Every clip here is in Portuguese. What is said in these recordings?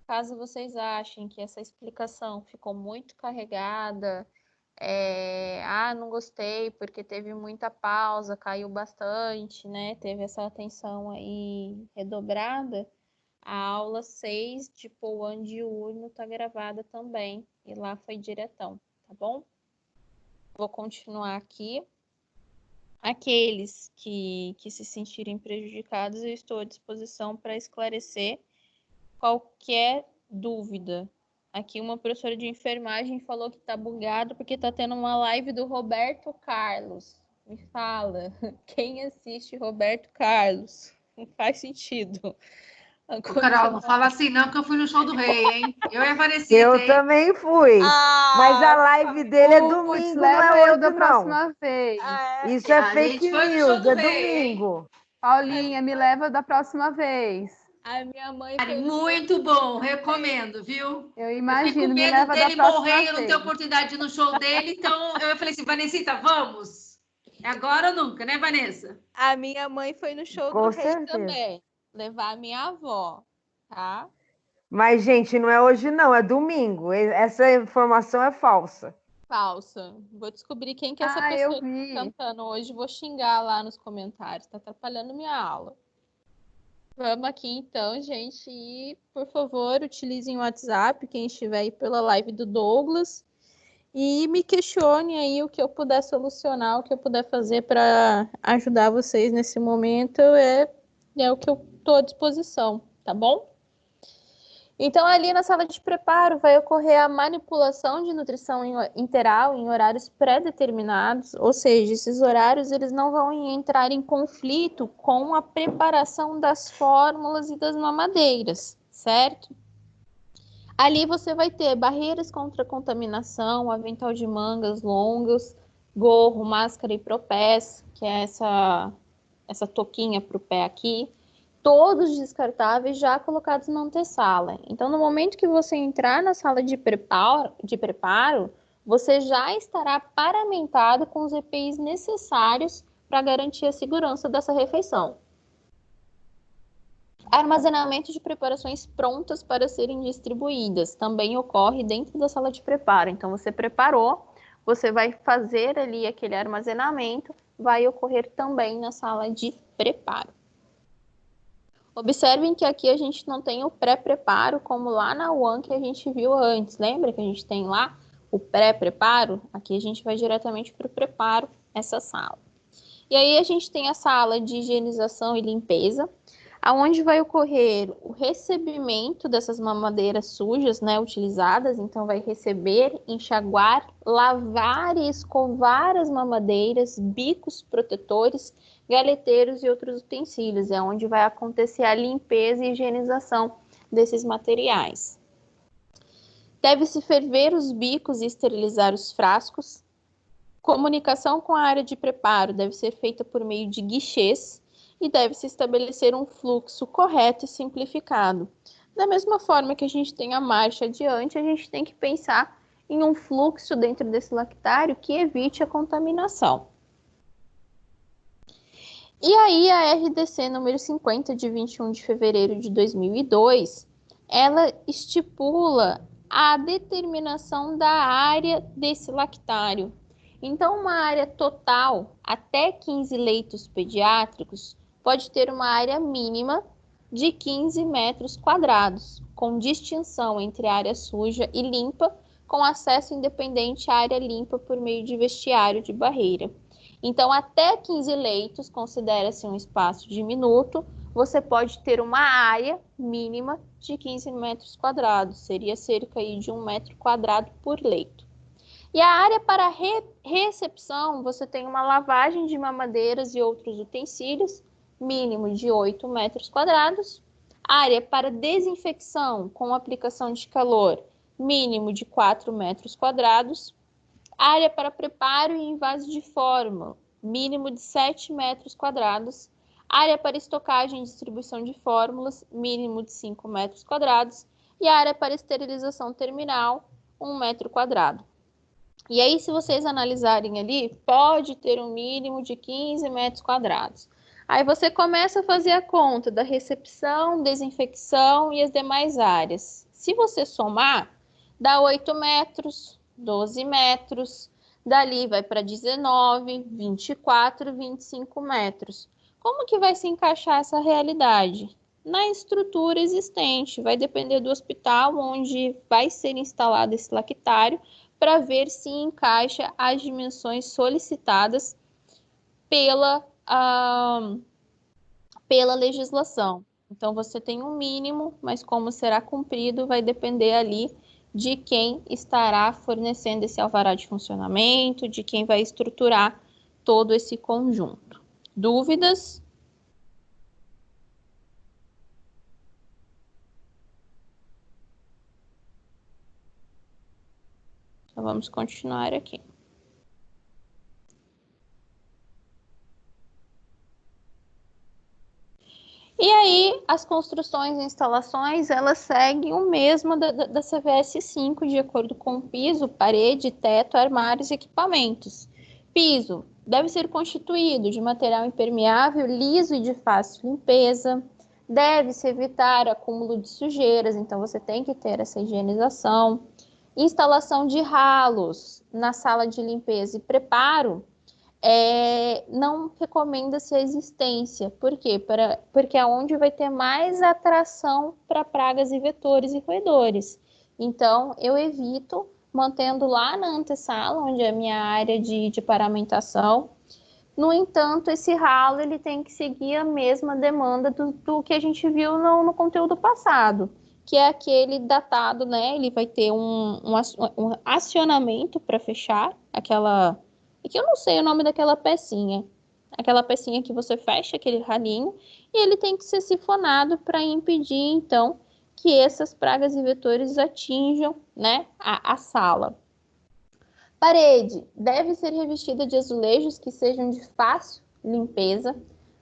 Caso vocês achem que essa explicação ficou muito carregada, não gostei porque teve muita pausa, caiu bastante, né? Teve essa atenção aí redobrada. A aula 6 de POAN diurno tá gravada também, e lá foi diretão, tá bom? Vou continuar aqui. Aqueles que se sentirem prejudicados, eu estou à disposição para esclarecer qualquer dúvida. Aqui uma professora de enfermagem falou que tá bugado porque tá tendo uma live do Roberto Carlos. Me fala, quem assiste Roberto Carlos? Não faz sentido. Carol, não fala assim não, que eu fui no show do Rei, hein? Eu e a Vanessa. Eu também fui. Mas a live dele é domingo, não é hoje, da não. próxima vez. Isso é fake news, é domingo. Paulinha, me leva da próxima vez. A minha mãe foi muito bom, recomendo, viu? Eu imagino, eu me leva da próxima vez. Dele morrer e eu não ter oportunidade de ir no show dele, então eu falei assim, Vanessita, vamos? É agora ou nunca, né, Vanessa? A minha mãe foi no show do Rei também. Levar a minha avó, tá? Mas, gente, não é hoje, não, é domingo. Essa informação é falsa. Falsa. Vou descobrir quem que é essa pessoa que tá cantando hoje. Vou xingar lá nos comentários. Tá atrapalhando minha aula. Vamos aqui então, gente. E, por favor, utilizem o WhatsApp, quem estiver aí pela live do Douglas. E me questione aí o que eu puder solucionar, o que eu puder fazer para ajudar vocês nesse momento. É o que eu estou à disposição, tá bom? Então, ali na sala de preparo vai ocorrer a manipulação de nutrição interal em horários pré-determinados, ou seja, esses horários eles não vão entrar em conflito com a preparação das fórmulas e das mamadeiras, certo? Ali você vai ter barreiras contra contaminação, avental de mangas longas, gorro, máscara e propés, que é essa touquinha para o pé aqui, todos descartáveis já colocados na antessala. Então, no momento que você entrar na sala de preparo, você já estará paramentado com os EPIs necessários para garantir a segurança dessa refeição. Armazenamento de preparações prontas para serem distribuídas também ocorre dentro da sala de preparo. Então, você preparou, você vai fazer ali aquele armazenamento, vai ocorrer também na sala de preparo. Observem que aqui a gente não tem o pré-preparo, como lá na UAN que a gente viu antes. Lembra que a gente tem lá o pré-preparo? Aqui a gente vai diretamente para o preparo, essa sala. E aí a gente tem a sala de higienização e limpeza, aonde vai ocorrer o recebimento dessas mamadeiras sujas, né, utilizadas. Então, vai receber, enxaguar, lavar e escovar as mamadeiras, bicos protetores, galeteiros e outros utensílios. É onde vai acontecer a limpeza e higienização desses materiais. Deve-se ferver os bicos e esterilizar os frascos. Comunicação com a área de preparo deve ser feita por meio de guichês e deve-se estabelecer um fluxo correto e simplificado. Da mesma forma que a gente tem a marcha adiante, a gente tem que pensar em um fluxo dentro desse lactário que evite a contaminação. E aí a RDC número 50, de 21 de fevereiro de 2002, ela estipula a determinação da área desse lactário. Então, uma área total até 15 leitos pediátricos pode ter uma área mínima de 15 metros quadrados, com distinção entre área suja e limpa, com acesso independente à área limpa por meio de vestiário de barreira. Então, até 15 leitos, considera-se um espaço diminuto, você pode ter uma área mínima de 15 metros quadrados, seria cerca aí de 1 metro quadrado por leito. E a área para recepção, você tem uma lavagem de mamadeiras e outros utensílios, mínimo de 8 metros quadrados. Área para desinfecção com aplicação de calor, mínimo de 4 metros quadrados. Área para preparo e invase de fórmula, mínimo de 7 metros quadrados. Área para estocagem e distribuição de fórmulas, mínimo de 5 metros quadrados. E área para esterilização terminal, 1 metro quadrado. E aí, se vocês analisarem ali, pode ter um mínimo de 15 metros quadrados. Aí você começa a fazer a conta da recepção, desinfecção e as demais áreas. Se você somar, dá 8 metros, 12 metros, dali vai para 19, 24, 25 metros. Como que vai se encaixar essa realidade? Na estrutura existente, vai depender do hospital onde vai ser instalado esse lactário, para ver se encaixa as dimensões solicitadas pela legislação. Então, você tem um mínimo, mas como será cumprido vai depender ali de quem estará fornecendo esse alvará de funcionamento, de quem vai estruturar todo esse conjunto. Dúvidas? Então, vamos continuar aqui. E aí, as construções e instalações, elas seguem o mesmo da CVS 5, de acordo com piso, parede, teto, armários e equipamentos. Piso deve ser constituído de material impermeável, liso e de fácil limpeza. Deve-se evitar acúmulo de sujeiras, então você tem que ter essa higienização. Instalação de ralos na sala de limpeza e preparo, não recomenda-se a existência. Por quê? Porque é onde vai ter mais atração para pragas e vetores e roedores. Então, eu evito, mantendo lá na antessala, onde é a minha área de paramentação. No entanto, esse ralo ele tem que seguir a mesma demanda do que a gente viu no conteúdo passado, que é aquele datado, né? Ele vai ter um acionamento para fechar aquela... É que eu não sei o nome daquela pecinha. Aquela pecinha que você fecha, aquele ralinho, e ele tem que ser sifonado para impedir, então, que essas pragas e vetores atinjam, né, a sala. Parede deve ser revestida de azulejos que sejam de fácil limpeza.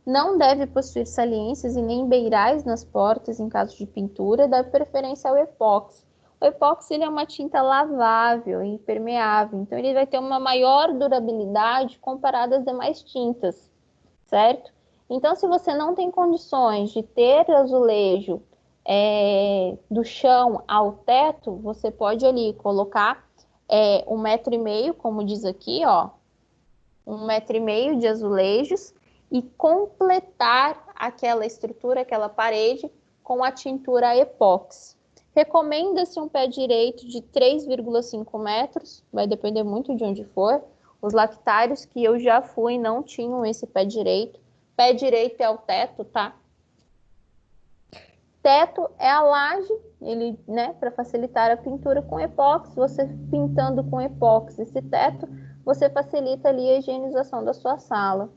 Não deve possuir saliências e nem beirais nas portas em caso de pintura, dá preferência ao epóxi. O epóxi ele é uma tinta lavável e impermeável, então ele vai ter uma maior durabilidade comparada às demais tintas, certo? Então, se você não tem condições de ter azulejo do chão ao teto, você pode ali colocar 1,5 m, como diz aqui, ó, 1,5 m de azulejos e completar aquela estrutura, aquela parede com a tintura epóxi. Recomenda-se um pé direito de 3,5 metros, vai depender muito de onde for. Os lactários que eu já fui não tinham esse pé direito. Pé direito é o teto, tá? Teto é a laje, ele, né, para facilitar a pintura com epóxi. Você pintando com epóxi esse teto, você facilita ali a higienização da sua sala.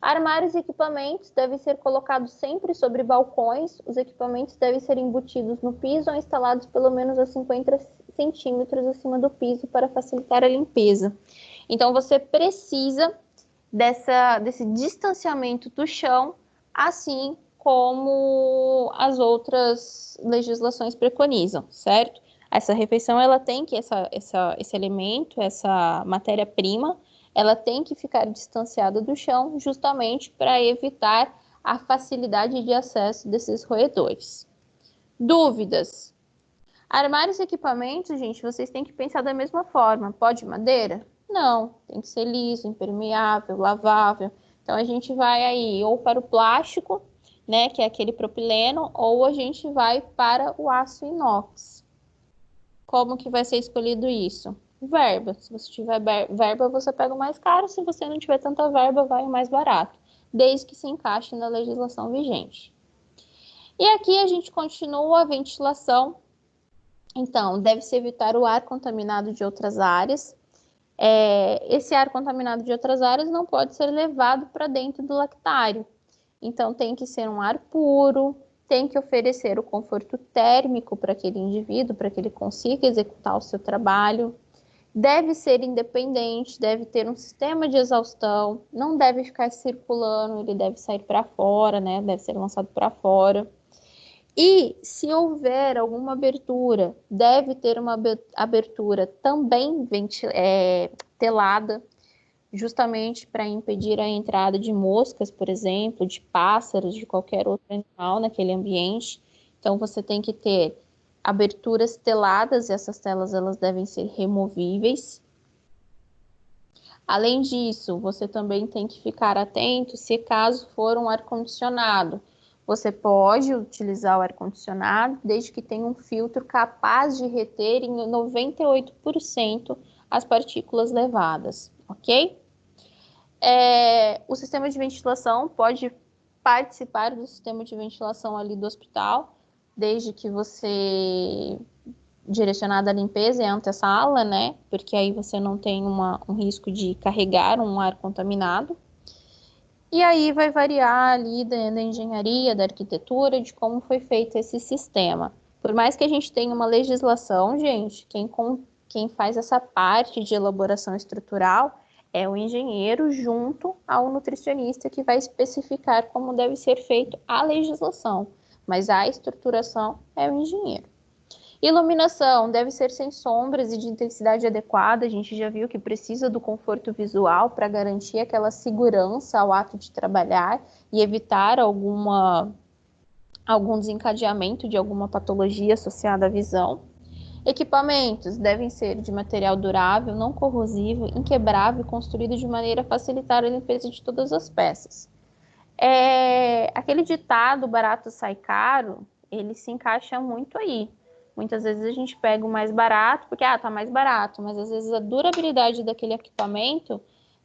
Armários e equipamentos devem ser colocados sempre sobre balcões. Os equipamentos devem ser embutidos no piso ou instalados pelo menos a 50 centímetros acima do piso para facilitar a limpeza. Então, você precisa desse distanciamento do chão, assim como as outras legislações preconizam, certo? Essa refeição, ela tem que, esse elemento, essa matéria-prima, ela tem que ficar distanciada do chão, justamente para evitar a facilidade de acesso desses roedores. Dúvidas? Armários e equipamentos, gente, vocês têm que pensar da mesma forma. Pode madeira? Não, tem que ser liso, impermeável, lavável. Então, a gente vai aí ou para o plástico, né, que é aquele propileno, ou a gente vai para o aço inox. Como que vai ser escolhido isso? Verba. Se você tiver verba, você pega o mais caro. Se você não tiver tanta verba, vai o mais barato, desde que se encaixe na legislação vigente. E aqui a gente continua a ventilação. Então, deve-se evitar o ar contaminado de outras áreas. Esse ar contaminado de outras áreas não pode ser levado para dentro do lactário. Então, tem que ser um ar puro, tem que oferecer o conforto térmico para aquele indivíduo, para que ele consiga executar o seu trabalho. Deve ser independente, deve ter um sistema de exaustão, não deve ficar circulando, ele deve sair para fora, né? Deve ser lançado para fora. E se houver alguma abertura, deve ter uma abertura também telada, justamente para impedir a entrada de moscas, por exemplo, de pássaros, de qualquer outro animal naquele ambiente. Então, você tem que ter aberturas teladas, e essas telas elas devem ser removíveis. Além disso, você também tem que ficar atento se caso for um ar-condicionado. Você pode utilizar o ar-condicionado desde que tenha um filtro capaz de reter em 98% as partículas levadas, ok? O sistema de ventilação pode participar do sistema de ventilação ali do hospital, desde que você direcionada à limpeza e à antessala, né? Porque aí você não tem um risco de carregar um ar contaminado. E aí vai variar ali da engenharia, da arquitetura, de como foi feito esse sistema. Por mais que a gente tenha uma legislação, gente, quem faz essa parte de elaboração estrutural é o engenheiro junto ao nutricionista que vai especificar como deve ser feito a legislação. Mas a estruturação é o engenheiro. Iluminação deve ser sem sombras e de intensidade adequada. A gente já viu que precisa do conforto visual para garantir aquela segurança ao ato de trabalhar e evitar algum desencadeamento de alguma patologia associada à visão. Equipamentos devem ser de material durável, não corrosivo, inquebrável e construído de maneira a facilitar a limpeza de todas as peças. Aquele ditado barato sai caro, ele se encaixa muito aí. Muitas vezes a gente pega o mais barato, porque tá mais barato, mas às vezes a durabilidade daquele equipamento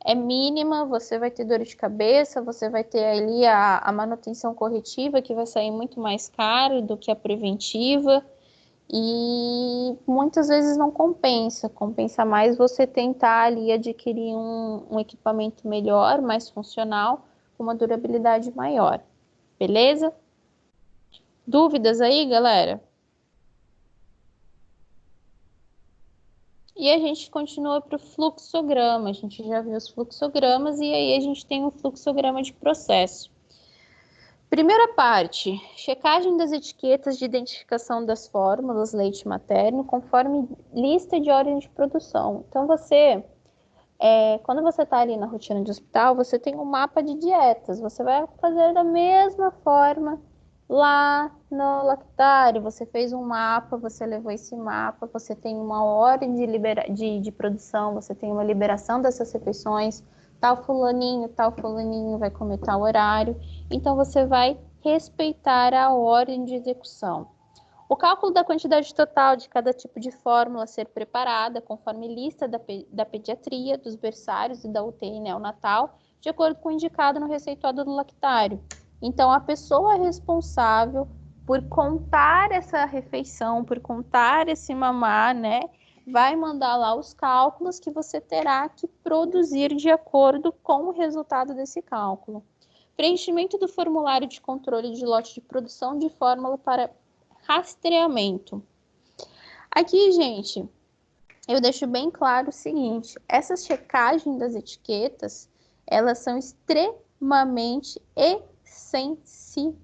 é mínima, você vai ter dor de cabeça, você vai ter ali a manutenção corretiva, que vai sair muito mais caro do que a preventiva, e muitas vezes não compensa. Compensa mais você tentar ali adquirir um equipamento melhor, mais funcional, com uma durabilidade maior. Beleza? Dúvidas aí, galera? E a gente continua para o fluxograma. A gente já viu os fluxogramas e aí a gente tem um fluxograma de processo. Primeira parte, checagem das etiquetas de identificação das fórmulas leite materno conforme lista de ordem de produção. Então, quando você está ali na rotina de hospital, você tem um mapa de dietas. Você vai fazer da mesma forma lá no lactário. Você fez um mapa, você levou esse mapa, você tem uma ordem de produção, você tem uma liberação dessas refeições, tal fulaninho vai comer tal horário. Então, você vai respeitar a ordem de execução. O cálculo da quantidade total de cada tipo de fórmula a ser preparada, conforme lista da pediatria, dos berçários e da UTI neonatal, de acordo com o indicado no receituário do lactário. Então, a pessoa responsável por contar essa refeição, por contar esse mamar, né, vai mandar lá os cálculos que você terá que produzir de acordo com o resultado desse cálculo. Preenchimento do formulário de controle de lote de produção de fórmula para rastreamento. Aqui, gente, eu deixo bem claro o seguinte: essas checagens das etiquetas, elas são extremamente essenciais.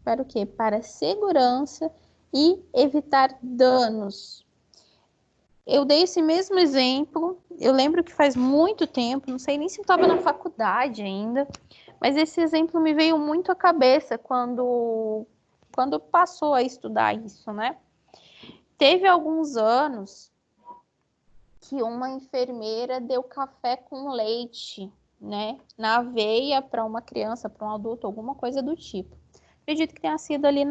Para o quê? Para a segurança e evitar danos. Eu dei esse mesmo exemplo, eu lembro que faz muito tempo, não sei nem se eu estava na faculdade ainda, mas esse exemplo me veio muito à cabeça quando passou a estudar isso, né? Teve alguns anos que uma enfermeira deu café com leite, né, na aveia para uma criança, para um adulto, alguma coisa do tipo. Acredito que tenha sido ali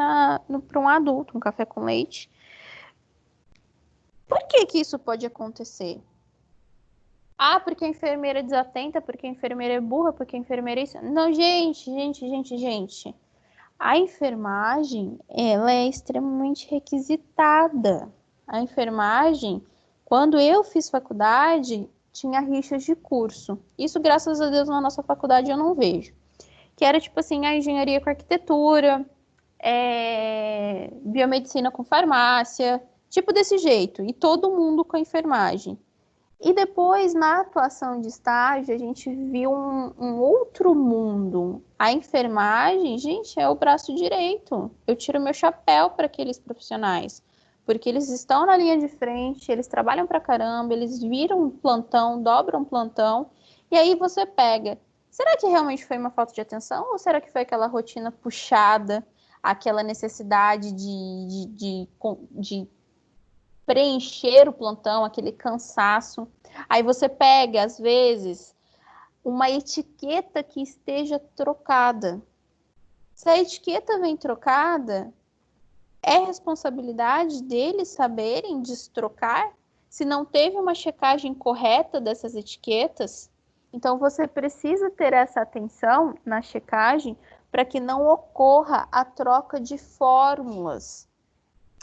para um adulto, um café com leite. Por que isso pode acontecer? Porque a enfermeira é desatenta, porque a enfermeira é burra, porque a enfermeira é isso. Não, gente. A enfermagem, ela é extremamente requisitada. A enfermagem, quando eu fiz faculdade, tinha rixas de curso. Isso, graças a Deus, na nossa faculdade eu não vejo. Que era tipo assim, a engenharia com arquitetura, biomedicina com farmácia, tipo desse jeito. E todo mundo com a enfermagem. E depois, na atuação de estágio, a gente viu um outro mundo. A enfermagem, gente, é o braço direito. Eu tiro meu chapéu para aqueles profissionais. Porque eles estão na linha de frente, eles trabalham pra caramba, eles viram plantão, dobram plantão. E aí você pega, será que realmente foi uma falta de atenção? Ou será que foi aquela rotina puxada? aquela necessidade de preencher o plantão, aquele cansaço. Aí você pega, às vezes, uma etiqueta que esteja trocada. Se a etiqueta vem trocada, é responsabilidade deles saberem destrocar? Se não teve uma checagem correta dessas etiquetas, então você precisa ter essa atenção na checagem para que não ocorra a troca de fórmulas.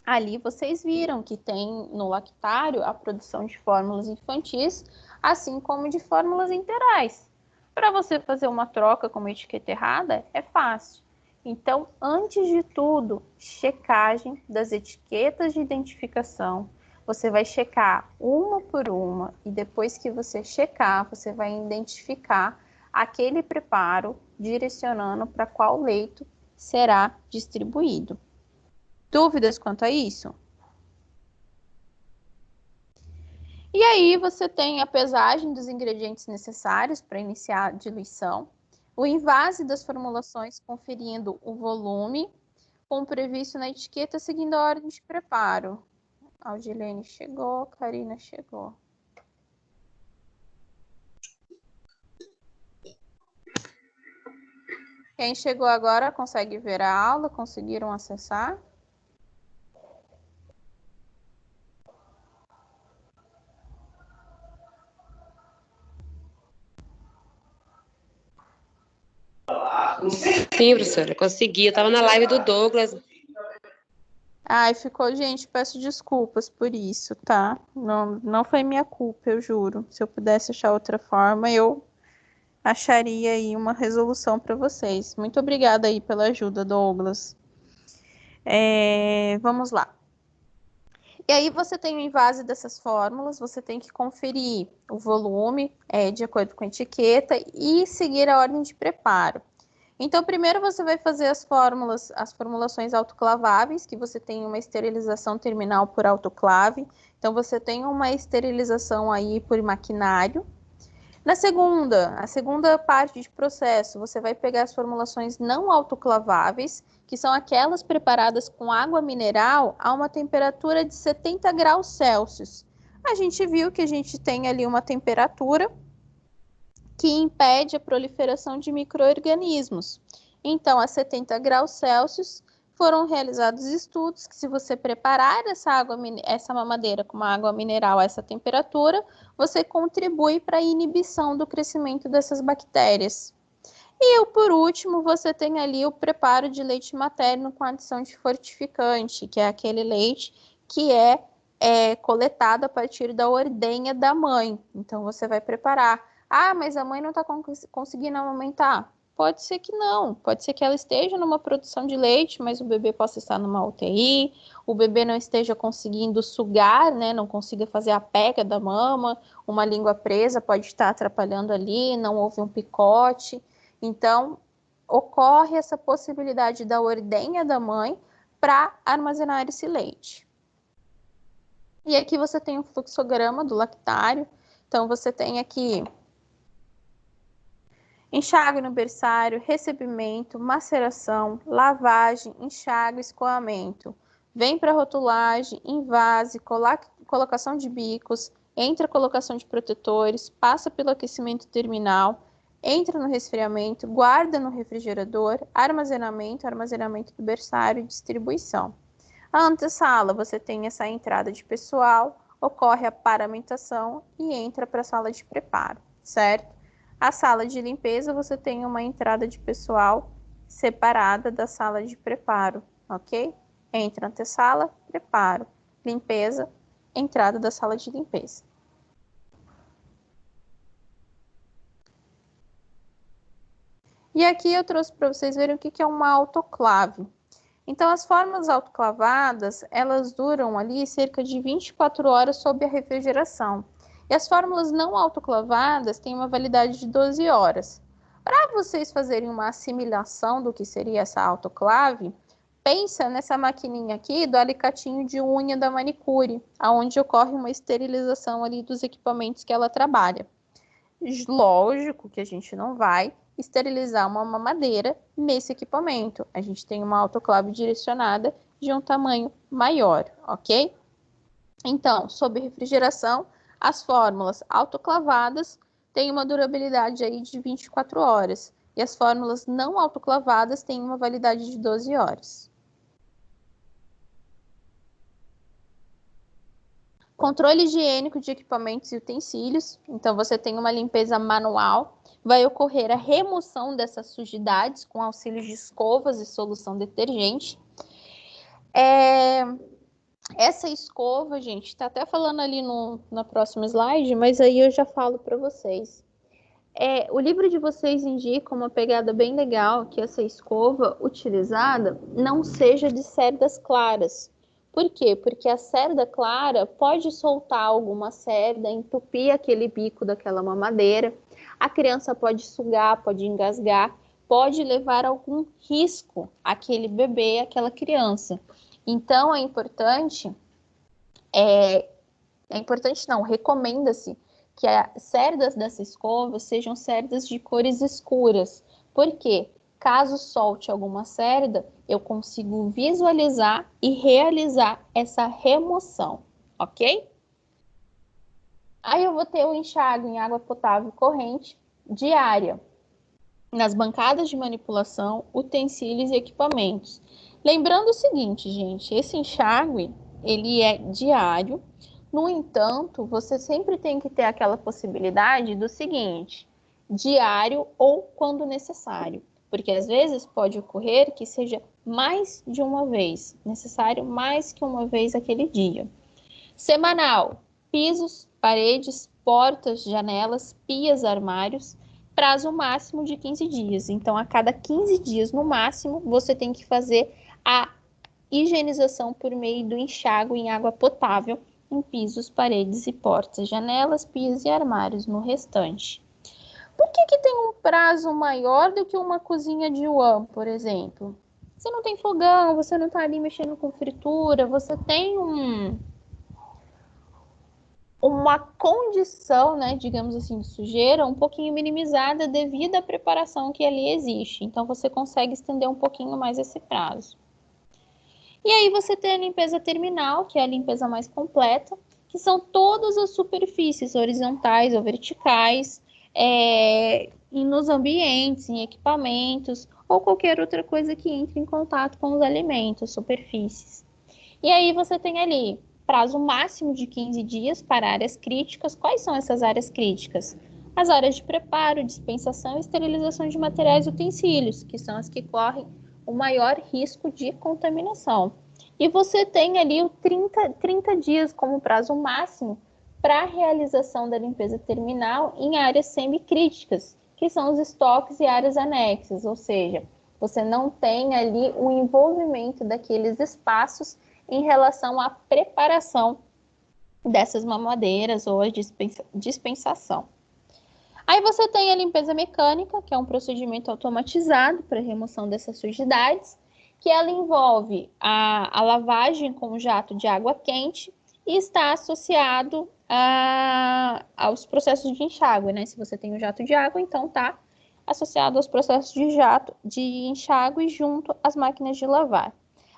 Ali vocês viram que tem no lactário a produção de fórmulas infantis, assim como de fórmulas enterais. Para você fazer uma troca com uma etiqueta errada, é fácil. Então, antes de tudo, checagem das etiquetas de identificação. Você vai checar uma por uma e depois que você checar, você vai identificar aquele preparo direcionando para qual leito será distribuído. Dúvidas quanto a isso? E aí você tem a pesagem dos ingredientes necessários para iniciar a diluição, o invase das formulações conferindo o volume, como previsto na etiqueta, seguindo a ordem de preparo. A Aldilene chegou, a Karina chegou. Quem chegou agora consegue ver a aula? Conseguiram acessar? Sim, professora, consegui. Eu estava na live do Douglas. Ai, ficou, gente, peço desculpas por isso, tá? Não foi minha culpa, eu juro. Se eu pudesse achar outra forma, eu acharia aí uma resolução para vocês. Muito obrigada aí pela ajuda, Douglas. Vamos lá. E aí você tem o invase dessas fórmulas, você tem que conferir o volume de acordo com a etiqueta e seguir a ordem de preparo. Então, primeiro você vai fazer as formulações autoclaváveis, que você tem uma esterilização terminal por autoclave. Então, você tem uma esterilização aí por maquinário. A segunda parte de processo, você vai pegar as formulações não autoclaváveis, que são aquelas preparadas com água mineral a uma temperatura de 70 graus Celsius. A gente viu que a gente tem ali uma temperatura que impede a proliferação de micro-organismos. Então, a 70 graus Celsius, foram realizados estudos que se você preparar essa mamadeira com uma água mineral a essa temperatura, você contribui para a inibição do crescimento dessas bactérias. E por último, você tem ali o preparo de leite materno com adição de fortificante, que é aquele leite que é coletado a partir da ordenha da mãe. Então, você vai preparar. Ah, mas a mãe não está conseguindo amamentar. Pode ser que não, pode ser que ela esteja numa produção de leite, mas o bebê possa estar numa UTI, o bebê não esteja conseguindo sugar, né, não consiga fazer a pega da mama, uma língua presa pode estar atrapalhando ali, não houve um picote. Então, ocorre essa possibilidade da ordenha da mãe para armazenar esse leite. E aqui você tem um fluxograma do lactário, então você tem aqui enxágue no berçário, recebimento, maceração, lavagem, enxágue, escoamento. Vem para rotulagem, invase, colocação de bicos, entra a colocação de protetores, passa pelo aquecimento terminal, entra no resfriamento, guarda no refrigerador, armazenamento do berçário e distribuição. A antessala, você tem essa entrada de pessoal, ocorre a paramentação e entra para a sala de preparo, certo? A sala de limpeza, você tem uma entrada de pessoal separada da sala de preparo, ok? Entra antessala, preparo, limpeza, entrada da sala de limpeza. E aqui eu trouxe para vocês verem o que é uma autoclave. Então, as formas autoclavadas, elas duram ali cerca de 24 horas sob a refrigeração. E as fórmulas não autoclavadas têm uma validade de 12 horas. Para vocês fazerem uma assimilação do que seria essa autoclave, pensa nessa maquininha aqui do alicatinho de unha da manicure, onde ocorre uma esterilização ali dos equipamentos que ela trabalha. Lógico que a gente não vai esterilizar uma mamadeira nesse equipamento. A gente tem uma autoclave direcionada de um tamanho maior, ok? Então, sob refrigeração, as fórmulas autoclavadas têm uma durabilidade aí de 24 horas e as fórmulas não autoclavadas têm uma validade de 12 horas. Controle higiênico de equipamentos e utensílios. Então, você tem uma limpeza manual. Vai ocorrer a remoção dessas sujidades com auxílio de escovas e solução detergente. Essa escova, gente, está até falando ali na próxima slide, mas aí eu já falo para vocês. O livro de vocês indica uma pegada bem legal, que essa escova utilizada não seja de cerdas claras. Por quê? Porque a cerda clara pode soltar alguma cerda, entupir aquele bico daquela mamadeira, a criança pode sugar, pode engasgar, pode levar algum risco àquele bebê, àquela criança. Então, recomenda-se que as cerdas dessa escova sejam cerdas de cores escuras. Por quê? Caso solte alguma cerda, eu consigo visualizar e realizar essa remoção, ok? Aí eu vou ter o enxágue em água potável corrente diária, nas bancadas de manipulação, utensílios e equipamentos. Lembrando o seguinte, gente, esse enxágue, ele é diário. No entanto, você sempre tem que ter aquela possibilidade do seguinte, diário ou quando necessário. Porque às vezes pode ocorrer que seja mais de uma vez, necessário mais que uma vez aquele dia. Semanal, pisos, paredes, portas, janelas, pias, armários, prazo máximo de 15 dias. Então, a cada 15 dias, no máximo, você tem que fazer a higienização por meio do enxágue em água potável em pisos, paredes e portas, janelas, pias e armários no restante. Por que tem um prazo maior do que uma cozinha de WAN, por exemplo? Você não tem fogão, você não está ali mexendo com fritura, você tem uma condição, né, digamos assim, de sujeira um pouquinho minimizada devido à preparação que ali existe. Então, você consegue estender um pouquinho mais esse prazo. E aí você tem a limpeza terminal, que é a limpeza mais completa, que são todas as superfícies horizontais ou verticais, nos ambientes, em equipamentos, ou qualquer outra coisa que entre em contato com os alimentos, superfícies. E aí você tem ali prazo máximo de 15 dias para áreas críticas. Quais são essas áreas críticas? As áreas de preparo, dispensação e esterilização de materiais e utensílios, que são as que correm o maior risco de contaminação. E você tem ali o 30 dias como prazo máximo para a realização da limpeza terminal em áreas semicríticas, que são os estoques e áreas anexas, ou seja, você não tem ali o envolvimento daqueles espaços em relação à preparação dessas mamadeiras ou a dispensação. Aí você tem a limpeza mecânica, que é um procedimento automatizado para remoção dessas sujidades, que ela envolve a lavagem com jato de água quente e está associado aos processos de enxágue, né? Se você tem um jato de água, então está associado aos processos de enxágue junto às máquinas de lavar.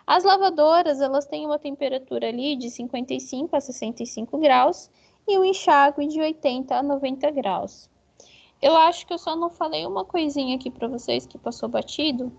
As lavadoras, elas têm uma temperatura ali de 55 a 65 graus e o enxágue de 80 a 90 graus. Eu acho que eu só não falei uma coisinha aqui para vocês que passou batido.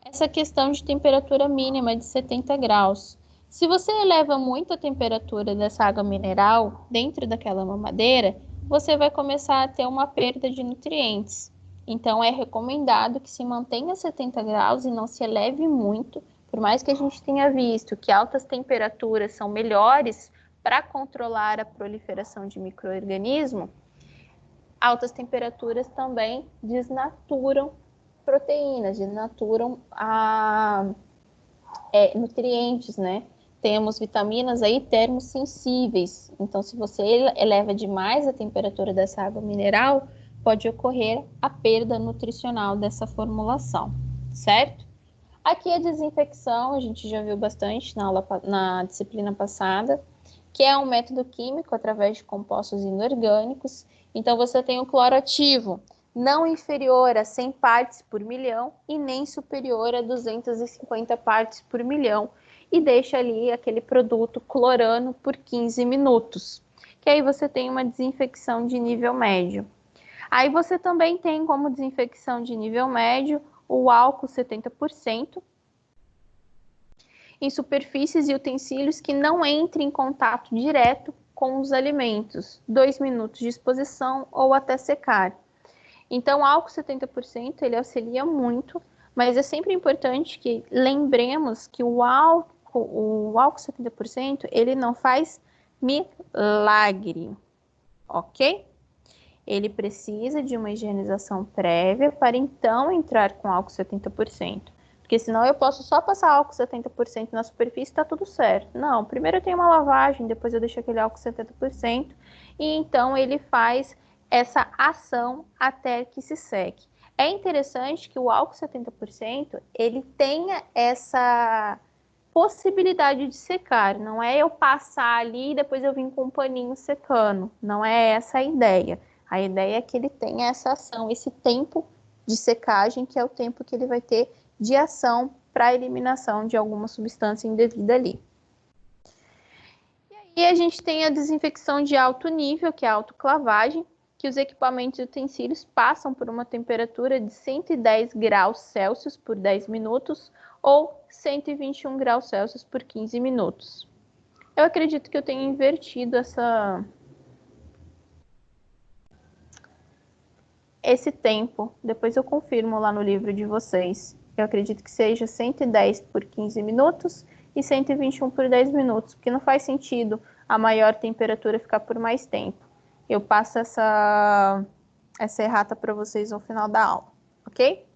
Essa questão de temperatura mínima de 70 graus. Se você eleva muito a temperatura dessa água mineral dentro daquela mamadeira, você vai começar a ter uma perda de nutrientes. Então, é recomendado que se mantenha 70 graus e não se eleve muito, por mais que a gente tenha visto que altas temperaturas são melhores para controlar a proliferação de micro-organismos, altas temperaturas também desnaturam proteínas, desnaturam nutrientes, né? Temos vitaminas aí termosensíveis. Então, se você eleva demais a temperatura dessa água mineral, pode ocorrer a perda nutricional dessa formulação, certo? Aqui a desinfecção, a gente já viu bastante na disciplina passada, que é um método químico através de compostos inorgânicos Então, você tem o cloro ativo, não inferior a 100 partes por milhão e nem superior a 250 partes por milhão. E deixa ali aquele produto clorando por 15 minutos. Que aí você tem uma desinfecção de nível médio. Aí você também tem como desinfecção de nível médio o álcool 70%. Em superfícies e utensílios que não entrem em contato direto com os alimentos. 2 minutos de exposição ou até secar. Então, o álcool 70%, ele auxilia muito, mas é sempre importante que lembremos que o álcool 70%, ele não faz milagre, ok? Ele precisa de uma higienização prévia para então entrar com álcool 70%. Porque senão eu posso só passar álcool 70% na superfície e tá tudo certo. Não, primeiro eu tenho uma lavagem, depois eu deixo aquele álcool 70% e então ele faz essa ação até que se seque. É interessante que o álcool 70% ele tenha essa possibilidade de secar. Não é eu passar ali e depois eu vim com um paninho secando. Não é essa a ideia. A ideia é que ele tenha essa ação, esse tempo de secagem, que é o tempo que ele vai ter de ação para a eliminação de alguma substância indevida ali. E aí a gente tem a desinfecção de alto nível, que é a autoclavagem, que os equipamentos e utensílios passam por uma temperatura de 110 graus Celsius por 10 minutos ou 121 graus Celsius por 15 minutos. Eu acredito que eu tenha invertido esse tempo. Depois eu confirmo lá no livro de vocês. Eu acredito que seja 110 por 15 minutos e 121 por 10 minutos, porque não faz sentido a maior temperatura ficar por mais tempo. Eu passo essa errata para vocês no final da aula, ok?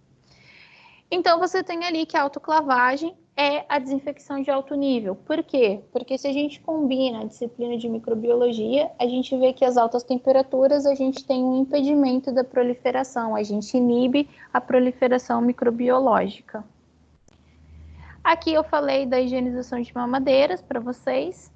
Então, você tem ali que a autoclavagem é a desinfecção de alto nível. Por quê? Porque se a gente combina a disciplina de microbiologia, a gente vê que as altas temperaturas, a gente tem um impedimento da proliferação, a gente inibe a proliferação microbiológica. Aqui eu falei da higienização de mamadeiras para vocês,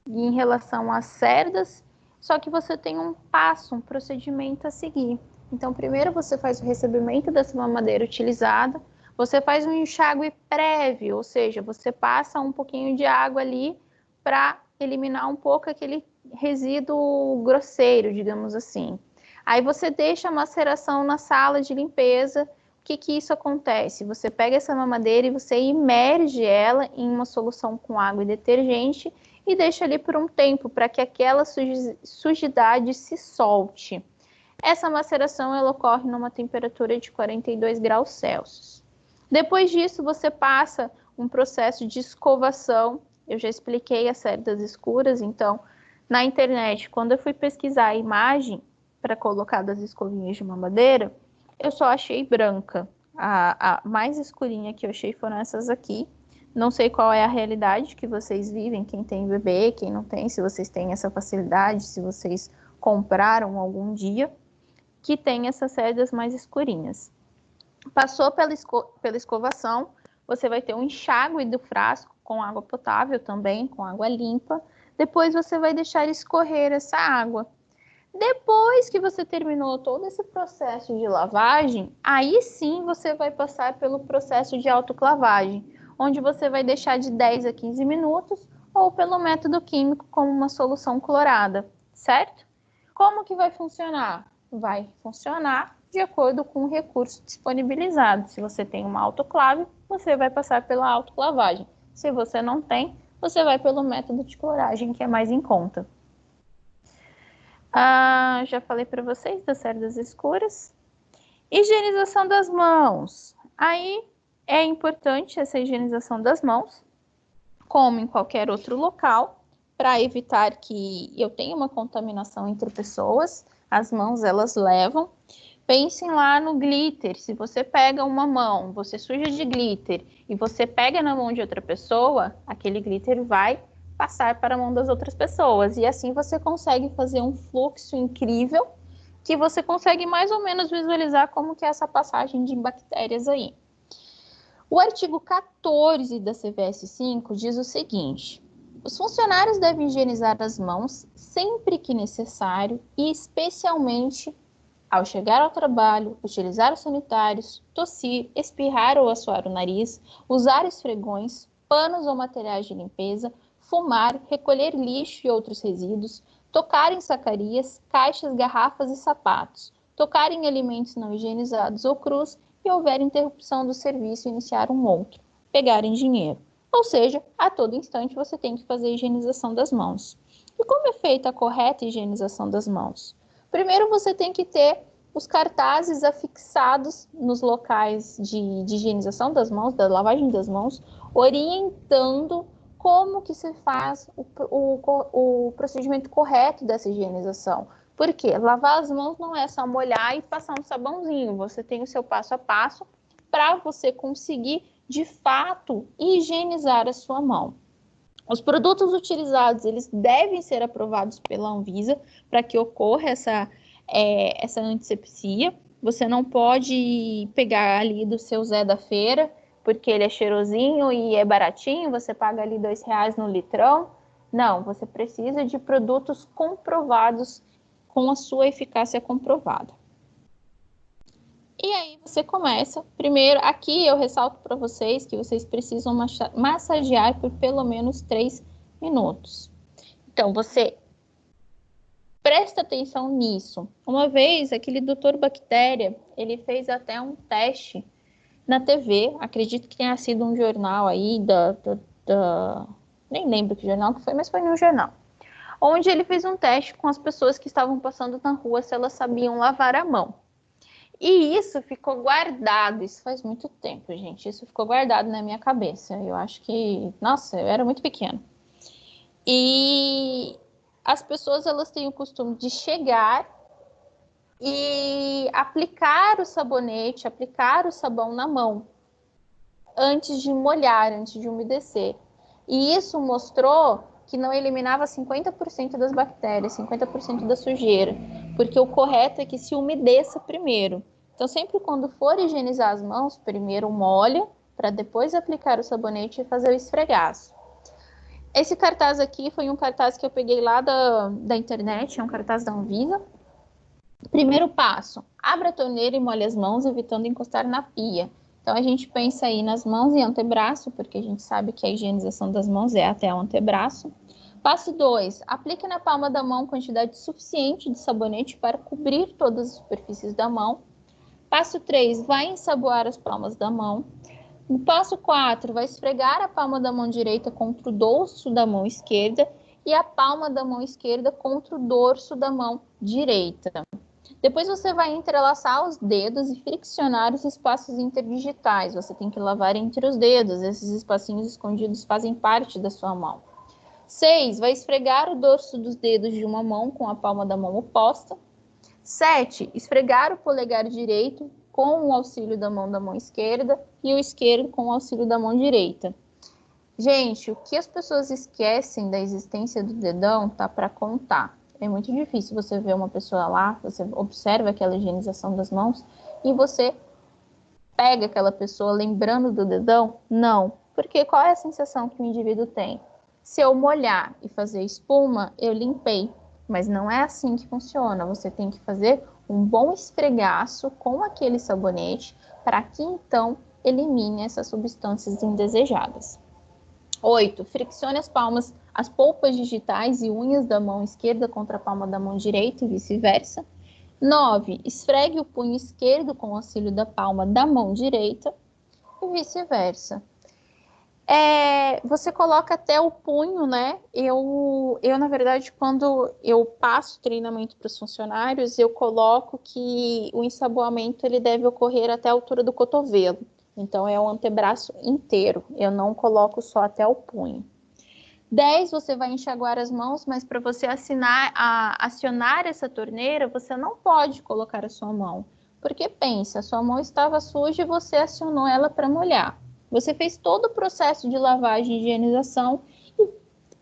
em relação às cerdas, só que você tem um passo, um procedimento a seguir. Então, primeiro você faz o recebimento dessa mamadeira utilizada, você faz um enxágue prévio, ou seja, você passa um pouquinho de água ali para eliminar um pouco aquele resíduo grosseiro, digamos assim. Aí você deixa a maceração na sala de limpeza. O que isso acontece? Você pega essa mamadeira e você imerge ela em uma solução com água e detergente e deixa ali por um tempo para que aquela sujidade se solte. Essa maceração ela ocorre numa temperatura de 42 graus Celsius. Depois disso, você passa um processo de escovação. Eu já expliquei a cerdas escuras, então, na internet, quando eu fui pesquisar a imagem para colocar das escovinhas de mamadeira, eu só achei branca. A mais escurinha que eu achei foram essas aqui. Não sei qual é a realidade que vocês vivem, quem tem bebê, quem não tem, se vocês têm essa facilidade, se vocês compraram algum dia, que tem essas cerdas mais escurinhas. Passou pela escovação, você vai ter um enxágue do frasco com água potável também, com água limpa. Depois você vai deixar escorrer essa água. Depois que você terminou todo esse processo de lavagem, aí sim você vai passar pelo processo de autoclavagem, onde você vai deixar de 10 a 15 minutos ou pelo método químico como uma solução clorada, certo? Como que vai funcionar? Vai funcionar de acordo com o recurso disponibilizado. Se você tem uma autoclave, você vai passar pela autoclavagem. Se você não tem, você vai pelo método de cloragem, que é mais em conta. Já falei para vocês das cerdas escuras. Higienização das mãos. Aí é importante essa higienização das mãos, como em qualquer outro local, para evitar que eu tenha uma contaminação entre pessoas. As mãos, elas levam. Pensem lá no glitter. Se você pega uma mão, você suja de glitter e você pega na mão de outra pessoa, aquele glitter vai passar para a mão das outras pessoas. E assim você consegue fazer um fluxo incrível que você consegue mais ou menos visualizar como que é essa passagem de bactérias aí. O artigo 14 da CVS 5 diz o seguinte: Os funcionários devem higienizar as mãos sempre que necessário e especialmente ao chegar ao trabalho, utilizar os sanitários, tossir, espirrar ou assoar o nariz, usar esfregões, panos ou materiais de limpeza, fumar, recolher lixo e outros resíduos, tocar em sacarias, caixas, garrafas e sapatos, tocar em alimentos não higienizados ou crus e houver interrupção do serviço iniciar um outro, pegar em dinheiro. Ou seja, a todo instante você tem que fazer a higienização das mãos. E como é feita a correta higienização das mãos? Primeiro você tem que ter os cartazes afixados nos locais de higienização das mãos, da lavagem das mãos, orientando como que se faz o procedimento correto dessa higienização. Por quê? Lavar as mãos não é só molhar e passar um sabãozinho, você tem o seu passo a passo para você conseguir, de fato, higienizar a sua mão. Os produtos utilizados, eles devem ser aprovados pela Anvisa para que ocorra essa antisepsia. Você não pode pegar ali do seu Zé da feira, porque ele é cheirosinho e é baratinho, você paga ali R$2 no litrão. Não, você precisa de produtos comprovados com a sua eficácia comprovada. E aí você começa, primeiro, aqui eu ressalto para vocês que vocês precisam massagear por pelo menos 3 minutos. Então, você presta atenção nisso. Uma vez, aquele Dr. Bactéria, ele fez até um teste na TV, acredito que tenha sido um jornal aí, nem lembro que jornal que foi, mas foi num jornal, onde ele fez um teste com as pessoas que estavam passando na rua, se elas sabiam lavar a mão. E isso ficou guardado, isso faz muito tempo, gente, isso ficou guardado na minha cabeça. Eu acho que, nossa, eu era muito pequena. E as pessoas, elas têm o costume de chegar e aplicar o sabonete, aplicar o sabão na mão, antes de molhar, antes de umedecer. E isso mostrou que não eliminava 50% das bactérias, 50% da sujeira, porque o correto é que se umedeça primeiro. Então, sempre quando for higienizar as mãos, primeiro molha, para depois aplicar o sabonete e fazer o esfregaço. Esse cartaz aqui foi um cartaz que eu peguei lá da internet, é um cartaz da Anvisa. Primeiro passo, abra a torneira e molhe as mãos, evitando encostar na pia. Então, a gente pensa aí nas mãos e antebraço, porque a gente sabe que a higienização das mãos é até o antebraço. Passo 2, aplique na palma da mão quantidade suficiente de sabonete para cobrir todas as superfícies da mão. Passo 3, vai ensaboar as palmas da mão. No passo 4, vai esfregar a palma da mão direita contra o dorso da mão esquerda e a palma da mão esquerda contra o dorso da mão direita. Depois você vai entrelaçar os dedos e friccionar os espaços interdigitais. Você tem que lavar entre os dedos, esses espacinhos escondidos fazem parte da sua mão. 6, vai esfregar o dorso dos dedos de uma mão com a palma da mão oposta. 7, esfregar o polegar direito com o auxílio da mão esquerda e o esquerdo com o auxílio da mão direita. Gente, o que as pessoas esquecem da existência do dedão tá para contar. É muito difícil você ver uma pessoa lá, você observa aquela higienização das mãos e você pega aquela pessoa lembrando do dedão? Não, porque qual é a sensação que o indivíduo tem? Se eu molhar e fazer espuma, eu limpei. Mas não é assim que funciona. Você tem que fazer um bom esfregaço com aquele sabonete para que então elimine essas substâncias indesejadas. 8. Friccione as polpas digitais e unhas da mão esquerda contra a palma da mão direita e vice-versa. 9. Esfregue o punho esquerdo com o auxílio da palma da mão direita e vice-versa. Você coloca até o punho, né? Eu, na verdade, quando eu passo treinamento para os funcionários, eu coloco que o ensaboamento ele deve ocorrer até a altura do cotovelo. Então, é o antebraço inteiro. Eu não coloco só até o punho. 10, você vai enxaguar as mãos, mas para você acionar essa torneira, você não pode colocar a sua mão. Porque pensa, a sua mão estava suja e você acionou ela para molhar. Você fez todo o processo de lavagem e higienização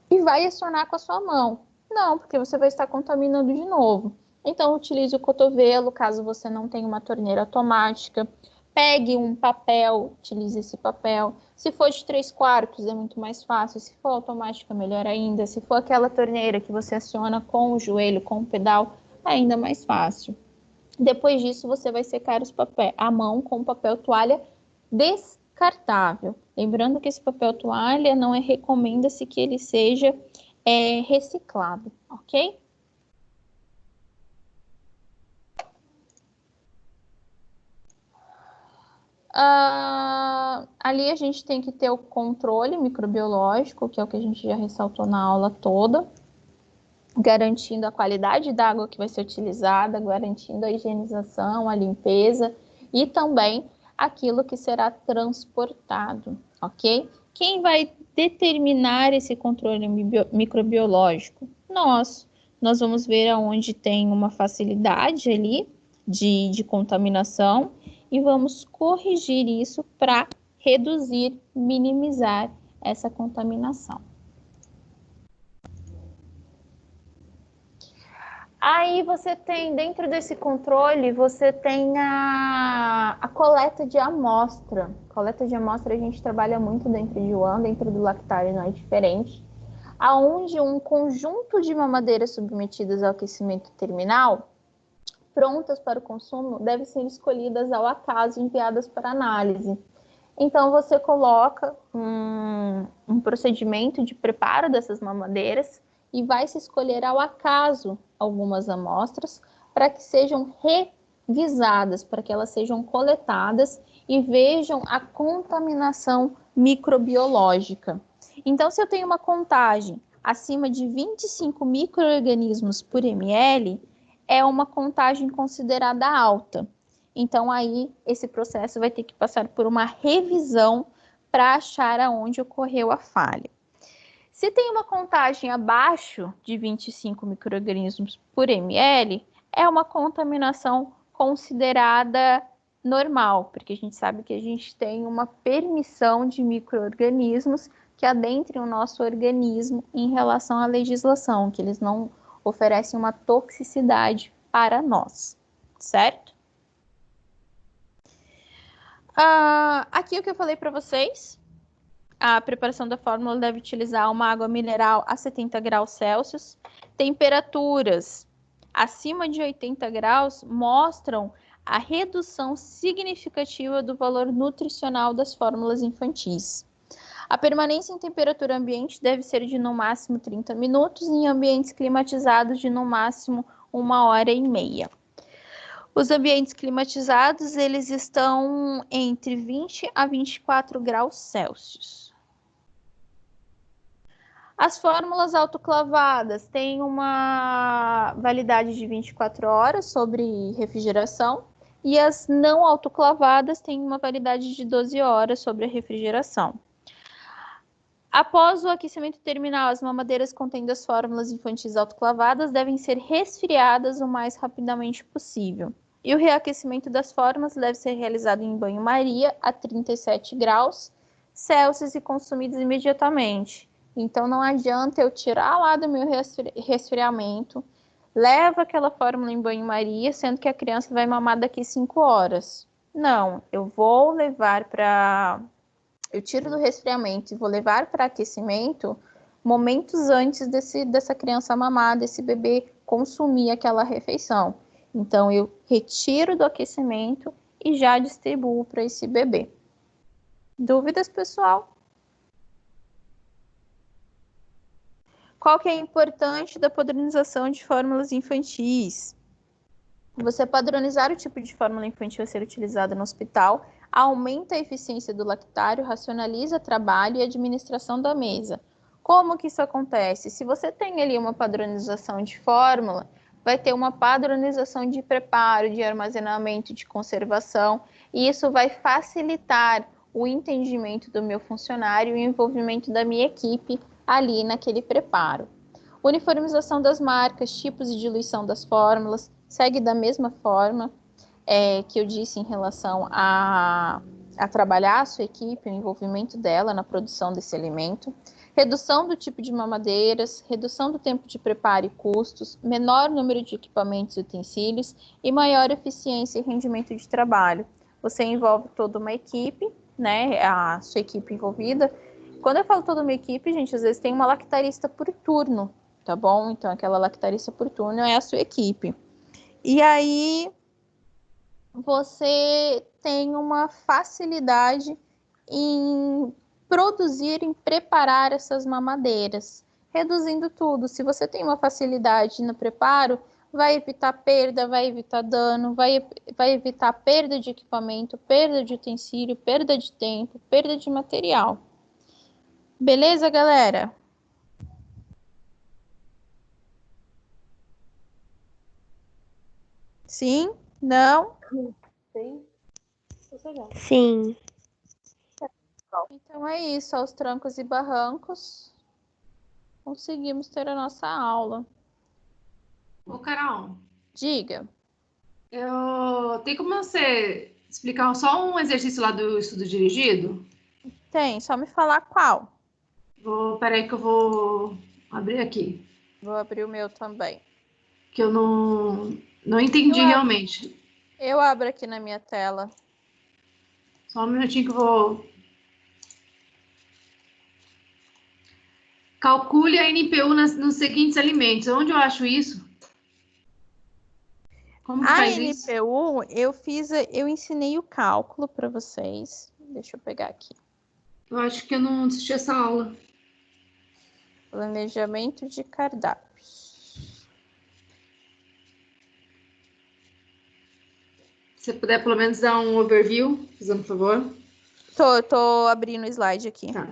e vai acionar com a sua mão. Não, porque você vai estar contaminando de novo. Então, utilize o cotovelo, caso você não tenha uma torneira automática. Pegue um papel, utilize esse papel. Se for de 3/4, é muito mais fácil. Se for automática, melhor ainda. Se for aquela torneira que você aciona com o joelho, com o pedal, ainda mais fácil. Depois disso, você vai secar os papéis à mão com papel toalha descartável. Lembrando que esse papel toalha não recomenda-se que ele seja reciclado, ok? Ali a gente tem que ter o controle microbiológico, que é o que a gente já ressaltou na aula toda, garantindo a qualidade da água que vai ser utilizada, garantindo a higienização, a limpeza e também aquilo que será transportado, ok? Quem vai determinar esse controle microbiológico? Nós vamos ver aonde tem uma facilidade ali de contaminação e vamos corrigir isso para reduzir, minimizar essa contaminação. Aí você tem, dentro desse controle, você tem a coleta de amostra. Coleta de amostra a gente trabalha muito dentro de UAN, dentro do lactário não é diferente. Aonde um conjunto de mamadeiras submetidas ao aquecimento terminal, prontas para o consumo, devem ser escolhidas ao acaso e enviadas para análise. Então, você coloca um procedimento de preparo dessas mamadeiras e vai se escolher ao acaso algumas amostras para que sejam revisadas, para que elas sejam coletadas e vejam a contaminação microbiológica. Então, se eu tenho uma contagem acima de 25 micro-organismos por ml, é uma contagem considerada alta. Então, aí, esse processo vai ter que passar por uma revisão para achar aonde ocorreu a falha. Se tem uma contagem abaixo de 25 micro-organismos por ml, é uma contaminação considerada normal, porque a gente sabe que a gente tem uma permissão de micro-organismos que adentrem o nosso organismo em relação à legislação, que eles não oferecem uma toxicidade para nós, certo? Aqui o que eu falei para vocês, a preparação da fórmula deve utilizar uma água mineral a 70 graus Celsius. Temperaturas acima de 80 graus mostram a redução significativa do valor nutricional das fórmulas infantis. A permanência em temperatura ambiente deve ser de no máximo 30 minutos e em ambientes climatizados de no máximo 1h30. Os ambientes climatizados, eles estão entre 20 a 24 graus Celsius. As fórmulas autoclavadas têm uma validade de 24 horas sobre refrigeração e as não autoclavadas têm uma validade de 12 horas sobre a refrigeração. Após o aquecimento terminal, as mamadeiras contendo as fórmulas infantis autoclavadas devem ser resfriadas o mais rapidamente possível. E o reaquecimento das fórmulas deve ser realizado em banho-maria a 37 graus Celsius e consumidos imediatamente. Então, não adianta eu tirar lá do meu resfriamento, levo aquela fórmula em banho-maria, sendo que a criança vai mamar daqui 5 horas. Não, eu vou levar para... Eu tiro do resfriamento e vou levar para aquecimento momentos antes dessa criança mamar, desse bebê consumir aquela refeição. Então, eu retiro do aquecimento e já distribuo para esse bebê. Dúvidas, pessoal? Qual que é importante da padronização de fórmulas infantis? Você padronizar o tipo de fórmula infantil a ser utilizada no hospital aumenta a eficiência do lactário, racionaliza trabalho e administração da mesa. Como que isso acontece? Se você tem ali uma padronização de fórmula, vai ter uma padronização de preparo, de armazenamento, de conservação, e isso vai facilitar o entendimento do meu funcionário e o envolvimento da minha equipe ali naquele preparo. Uniformização das marcas, tipos e diluição das fórmulas, segue da mesma forma que eu disse em relação a trabalhar a sua equipe, o envolvimento dela na produção desse alimento. Redução do tipo de mamadeiras, redução do tempo de preparo e custos, menor número de equipamentos e utensílios e maior eficiência e rendimento de trabalho. você envolve toda uma equipe, né? A sua equipe envolvida. Quando eu falo toda uma equipe, gente, às vezes tem uma lactarista por turno, tá bom? Então, aquela lactarista por turno é a sua equipe. E aí, você tem uma facilidade em produzir, em preparar essas mamadeiras, reduzindo tudo. Se você tem uma facilidade no preparo, vai evitar perda, vai evitar dano, vai evitar perda de equipamento, perda de utensílio, perda de tempo, perda de material. Beleza, galera? Sim? Não? Sim. Então é isso, aos trancos e barrancos, conseguimos ter a nossa aula. Ô, Carol, Diga. tem como você explicar só um exercício lá do estudo dirigido? Tem, só me falar qual. Peraí que eu vou abrir aqui, Vou abrir o meu também. que eu não entendi realmente. Eu abro aqui na minha tela. Só um minutinho que eu vou... Calcule a NPU nos seguintes alimentos. Onde eu acho isso? Como que A faz isso? NPU, eu ensinei o cálculo para vocês. Deixa eu pegar aqui. Eu acho que eu não assisti essa aula. Planejamento de cardápios. Se você puder pelo menos dar um overview, fazendo favor. Tô abrindo o slide aqui. Tá.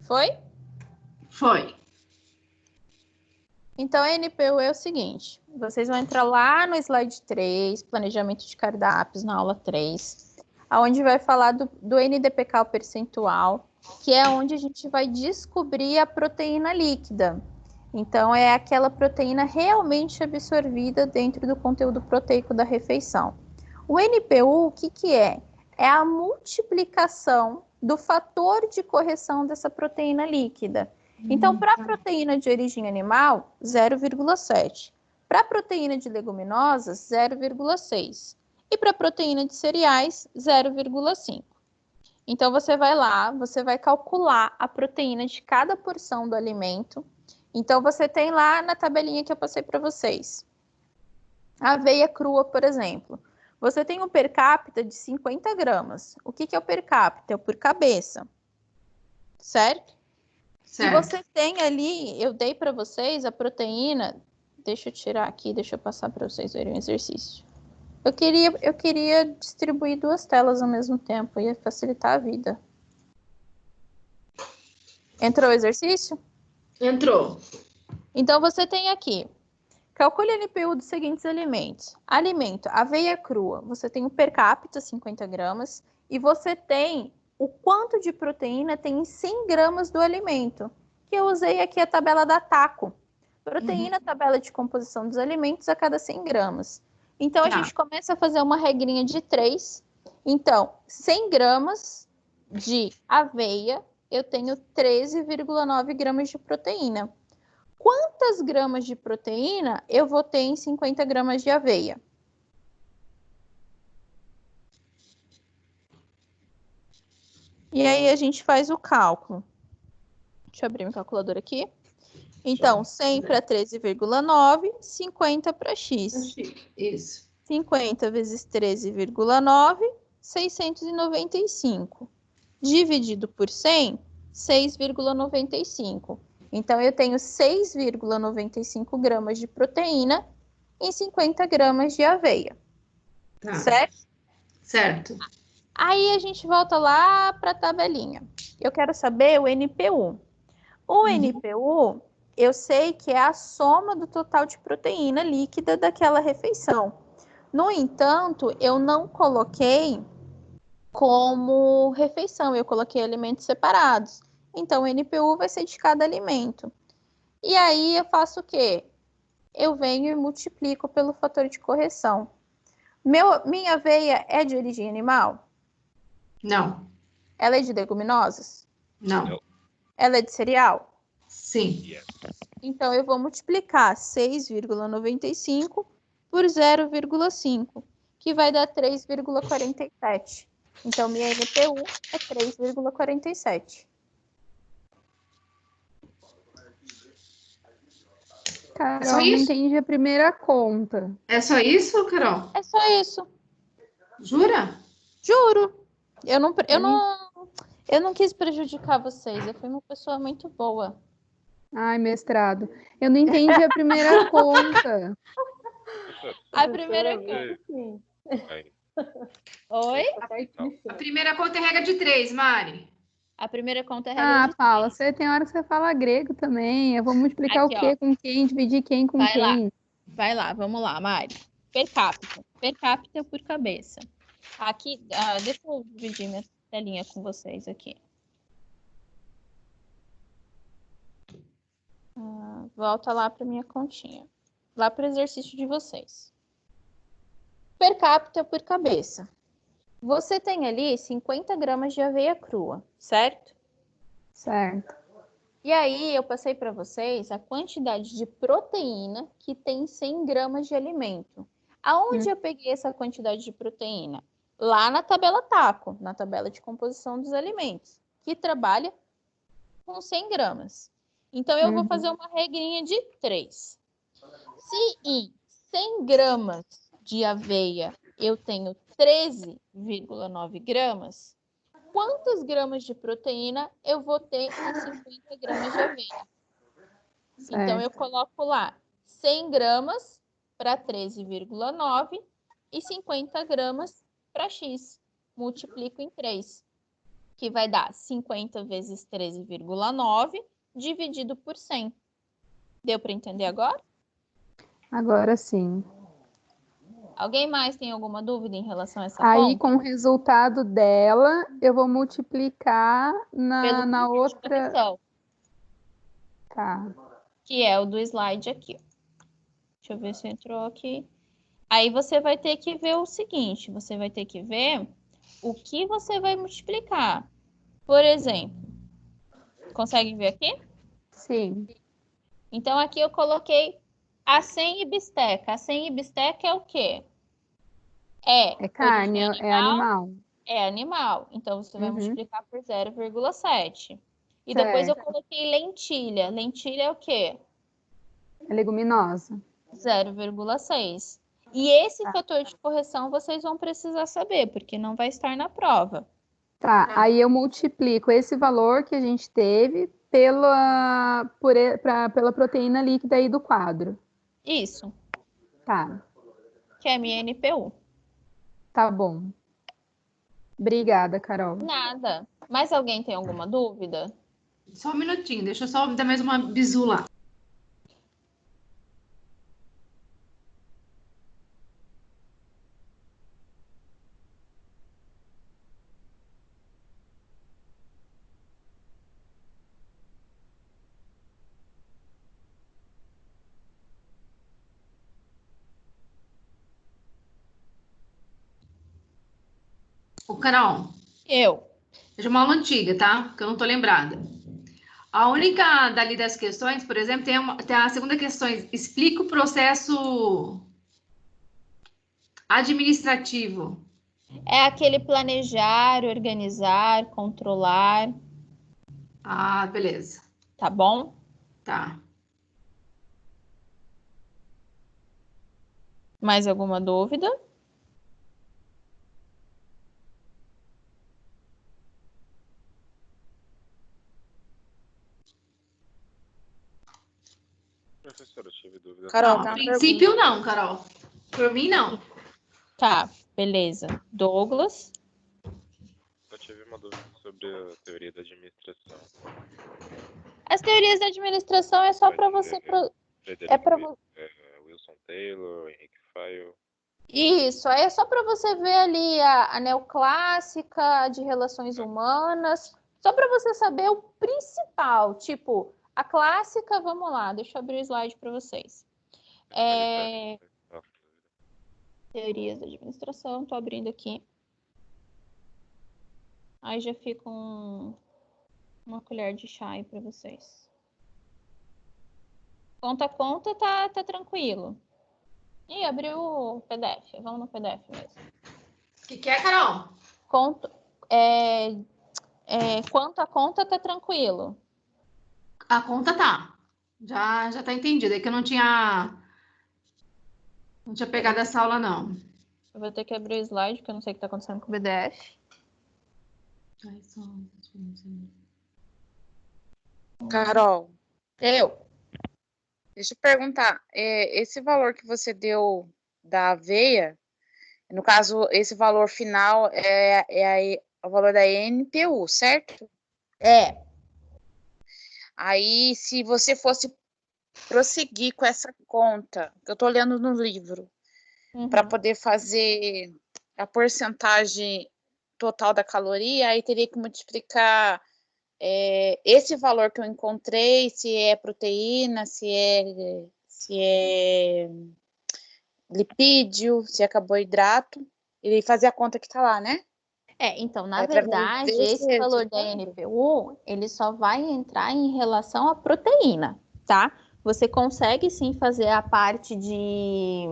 Foi? Foi. Então, a NPU é o seguinte. Vocês vão entrar lá no slide 3, planejamento de cardápios, na aula 3, onde vai falar do NDPK, o percentual, que é onde a gente vai descobrir a proteína líquida. Então, é aquela proteína realmente absorvida dentro do conteúdo proteico da refeição. O NPU, o que é? É a multiplicação do fator de correção dessa proteína líquida. Então, para a proteína de origem animal, 0,7. Para a proteína de leguminosas, 0,6. E para a proteína de cereais, 0,5. Então, você vai lá, você vai calcular a proteína de cada porção do alimento. Então, você tem lá na tabelinha que eu passei para vocês. A aveia crua, por exemplo. Você tem um per capita de 50 gramas. O que é o per capita? É o por cabeça. Certo? Se você tem ali, eu dei para vocês a proteína. Deixa eu tirar aqui, deixa eu passar para vocês verem o exercício. Eu queria distribuir duas telas ao mesmo tempo, ia facilitar a vida. Entrou o exercício? Entrou. Então, você tem aqui. Calcule a NPU dos seguintes alimentos. Alimento, aveia crua. Você tem o per capita, 50 gramas. E você tem o quanto de proteína tem em 100 gramas do alimento. Que eu usei aqui a tabela da TACO. Proteína, tabela de composição dos alimentos a cada 100 gramas. Então, a gente começa a fazer uma regrinha de 3. Então, 100 gramas de aveia, eu tenho 13,9 gramas de proteína. Quantas gramas de proteína eu vou ter em 50 gramas de aveia? E aí a gente faz o cálculo. Deixa eu abrir meu calculador aqui. Então, 100 para 13,9, 50 para x. Isso. 50 vezes 13,9, 695. Dividido por 100, 6,95. Então, eu tenho 6,95 gramas de proteína em 50 gramas de aveia. Tá. Certo? Certo. Aí, a gente volta lá para a tabelinha. Eu quero saber o NPU. O NPU, eu sei que é a soma do total de proteína líquida daquela refeição. No entanto, eu não coloquei como refeição, eu coloquei alimentos separados. Então, o NPU vai ser de cada alimento. E aí, eu faço o quê? eu venho e multiplico pelo fator de correção. Minha aveia é de origem animal? Não. Ela é de leguminosas? Não. Ela é de cereal? Sim. Então, eu vou multiplicar 6,95 por 0,5, que vai dar 3,47. Então, minha NPU é 3,47. Carol, Só não isso? entendi a primeira conta. É só isso, Carol? É só isso. Jura? Juro. Eu não quis prejudicar vocês. Eu fui uma pessoa muito boa. Ai, mestrado. Eu não entendi a primeira conta. A primeira Professora, conta. sim. Oi? A primeira conta é regra de 3, Mari. A primeira conta é regra Ah, de Paula, você tem hora que você fala grego também. Eu vou multiplicar Aqui, o quê com quem, dividir quem com Vai lá. quem. Vai lá, vamos lá, Mari. Per capita. Per capita por cabeça. Aqui, deixa eu dividir minha telinha com vocês aqui. Volta lá para minha continha. Lá para o exercício de vocês. Per capita por cabeça. Você tem ali 50 gramas de aveia crua, certo? Certo. E aí, eu passei para vocês a quantidade de proteína que tem 100 gramas de alimento. Aonde eu peguei essa quantidade de proteína? Lá na tabela TACO, na tabela de composição dos alimentos, que trabalha com 100 gramas. Então, eu vou fazer uma regrinha de 3. Se em 100 gramas de aveia eu tenho 13,9 gramas, quantas gramas de proteína eu vou ter em 50 gramas de aveia? Certo. Então, eu coloco lá 100 gramas para 13,9 e 50 gramas para X. Multiplico em 3, que vai dar 50 vezes 13,9 dividido por 100. Deu para entender agora? Agora sim. Alguém mais tem alguma dúvida em relação a essa Aí, conta? com o resultado dela, eu vou multiplicar Pelo na fator de outra. correção, Tá. que é o do slide aqui. Deixa eu ver se entrou aqui. Aí você vai ter que ver o seguinte, você vai ter que ver o que você vai multiplicar. Por exemplo, consegue ver aqui? Sim. Então, aqui eu coloquei acém e bisteca. Acém e bisteca é o quê? É carne, origem é animal. É animal. Então, você vai Uhum. multiplicar por 0,7. E depois eu Certo. coloquei lentilha. Lentilha é o quê? É leguminosa. 0,6. E esse fator de correção vocês vão precisar saber, porque não vai estar na prova. Tá, aí eu multiplico esse valor que a gente teve pela proteína líquida aí do quadro. Isso, Tá, que é minha NPU. tá bom. Obrigada, Carol. Nada. Mais alguém tem alguma dúvida? Só um minutinho, deixa eu só dar mais uma bisu lá. Ô, Carol, Eu. veja uma aula antiga, tá? Que eu não tô lembrada. A única dali das questões, por exemplo, tem a segunda questão, explica o processo administrativo. É aquele planejar, organizar, controlar, Ah, beleza. tá bom? Tá. Mais alguma dúvida? Professora, eu tive dúvida. Carol, Não, tá a uma princípio não, Carol. Por mim, não. Tá, beleza. Douglas? Eu tive uma dúvida sobre a teoria da administração. As teorias da administração é só para você. É para Wilson Taylor, Henrique Fayol. Isso, aí é só para você ver ali a neoclássica de relações humanas, só para você saber o principal, tipo, a clássica, vamos lá, deixa eu abrir o slide para vocês. É, Tá. teorias da administração, tô abrindo aqui. Aí já fica uma colher de chá aí para vocês. Conta a conta, tá tranquilo. Ih, abriu o PDF. Vamos no PDF mesmo. O que é, Carol? Quanto a conta, tá tranquilo. A conta tá. Já tá entendido. É que eu não tinha pegado essa aula, não. Eu vou ter que abrir o slide, porque eu não sei o que tá acontecendo com o PDF. Carol, Eu. deixa eu perguntar. Esse valor que você deu da aveia, no caso, esse valor final é o valor da NPU, certo? É. Aí, se você fosse prosseguir com essa conta, que eu estou olhando no livro, para poder fazer a porcentagem total da caloria, aí teria que multiplicar esse valor que eu encontrei, se é proteína, se é lipídio, se é carboidrato, e fazer a conta que está lá, né? Então, na Através verdade, desse esse valor da resultado. NPU, ele só vai entrar em relação à proteína, tá? Você consegue sim fazer a parte de